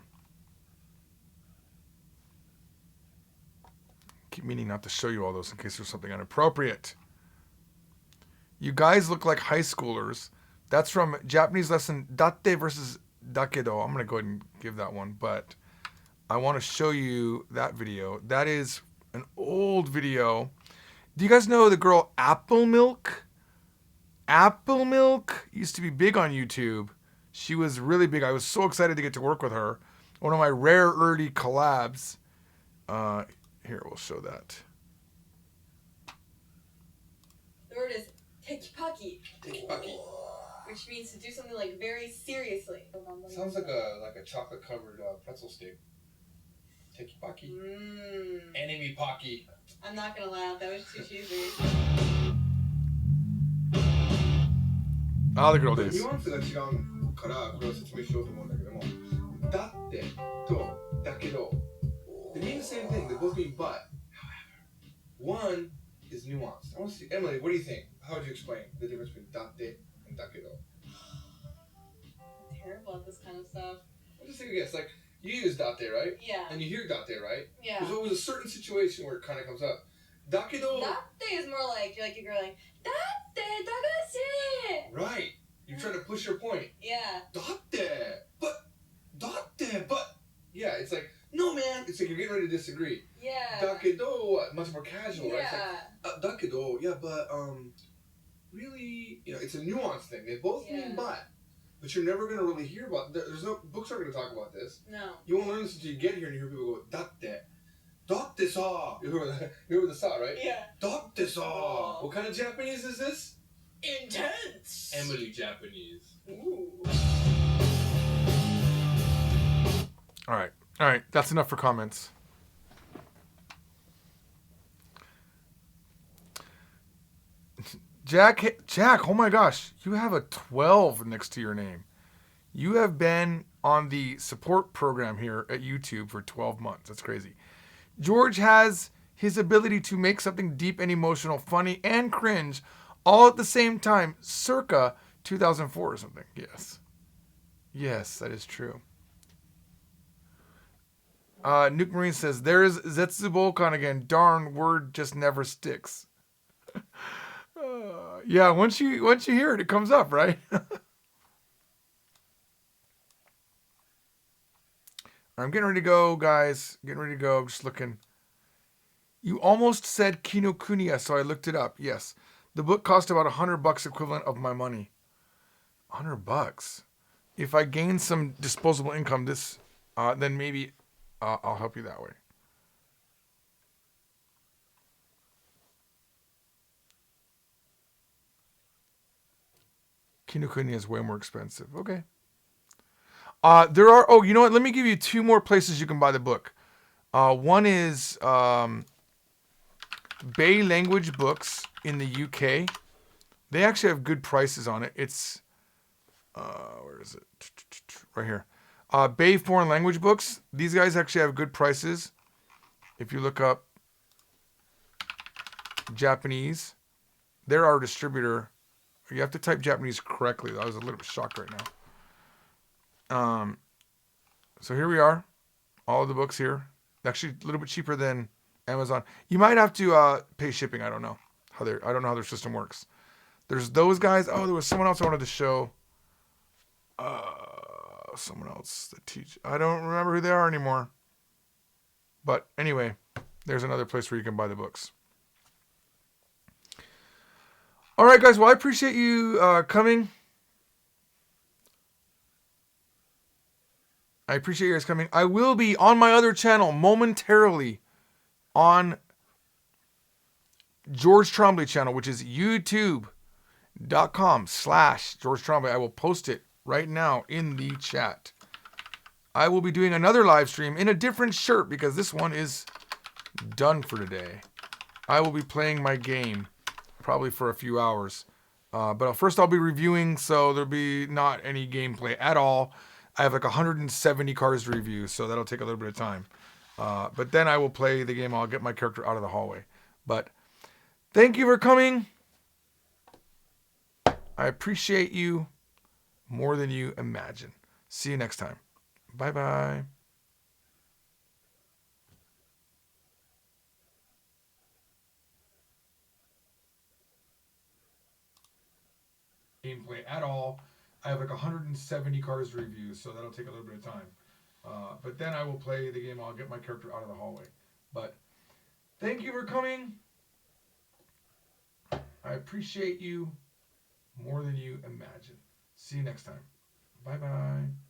Keep meaning not to show you all those in case there's something inappropriate. You guys look like high schoolers. That's from Japanese lesson Datte versus Dakedo. I'm going to go ahead and give that one, but I want to show you that video. That is an old video. Do you guys know the girl Apple Milk? Apple Milk used to be big on YouTube. She was really big. I was so excited to get to work with her. One of my rare early collabs. Here, we'll show that. The word is tekipaki, Tekipaki. which means to do something like very seriously. Sounds like a chocolate covered pretzel stick. Tekipaki. Enemy pocky. I'm not gonna laugh, that was too cheesy. Ah, the good old days. ニュアンスが違うからこれを説明しようと思うんだけども、だってとだけど they mean the same thing. They both mean but. However, one is nuanced. I want to see, Emily, what do you think? How would you explain the difference between だって and だけど? I'm terrible at this kind of stuff. I'll just take a guess. Like you use だって, right? Yeah. And you hear だって, right? Yeah. There's always a certain situation where it kind of comes up. だけど Datte is more like you're going, Datte dagashi! Right. You're trying to push your point. Yeah. だってbut yeah, it's like no man, it's like you're getting ready to disagree. Yeah. だけど much more casual, right? It's Yeah. like, だけど yeah, but really, you know, it's a nuance thing. They both mean but you're never going to really hear about. There's no books aren't going to talk about this. No. You won't learn this until you get here and you hear people go だってさ. You heard the sa, right? Yeah. だってさ. What kind of Japanese is this? Intense! Emily Japanese. Ooh. All right. That's enough for comments. Jack, oh my gosh, you have a 12 next to your name. You have been on the support program here at YouTube for 12 months. That's crazy. George has his ability to make something deep and emotional, funny and cringe all at the same time, circa 2004 or something. Yes, that is true. Nuke Marine says, there's Zetsubokan again. Darn, word just never sticks. Yeah, once you hear it, it comes up, right? I'm getting ready to go, guys. Getting ready to go. I'm just looking. You almost said Kinokuniya, so I looked it up. Yes. The book cost about $100 equivalent of my money. $100. If I gain some disposable income, then maybe I'll help you that way. Kinokuniya is way more expensive. Okay. There are. Oh, you know what? Let me give you 2 more places you can buy the book. One is Bay Language Books in the UK. They actually have good prices on it. It's where is it? Right here. Bay Foreign Language Books. These guys actually have good prices. If you look up Japanese, they're our distributor. You have to type Japanese correctly. I was a little bit shocked right now. So here we are. All of the books here. Actually, a little bit cheaper than Amazon. You might have to pay shipping. I don't know how their system works. There's those guys. Oh, there was someone else I wanted to show. Someone else that teach. I don't remember who they are anymore. But anyway, there's another place where you can buy the books. All right, guys. Well, I appreciate you coming. I appreciate you guys coming. I will be on my other channel momentarily on George Trombley channel, which is youtube.com/George Trombley. I will post it right now in the chat. I will be doing another live stream in a different shirt because this one is done for today. I will be playing my game probably for a few hours. But first I'll be reviewing, so there'll be not any gameplay at all. I have like 170 cards to review, so that'll take a little bit of time. But then I will play the game. I'll get my character out of the hallway. But thank you for coming. I appreciate you more than you imagine. See you next time. Bye-bye. Gameplay at all. I have like 170 cards to review, so that'll take a little bit of time. But then I will play the game. I'll get my character out of the hallway. But thank you for coming. I appreciate you more than you imagine. See you next time. Bye-bye.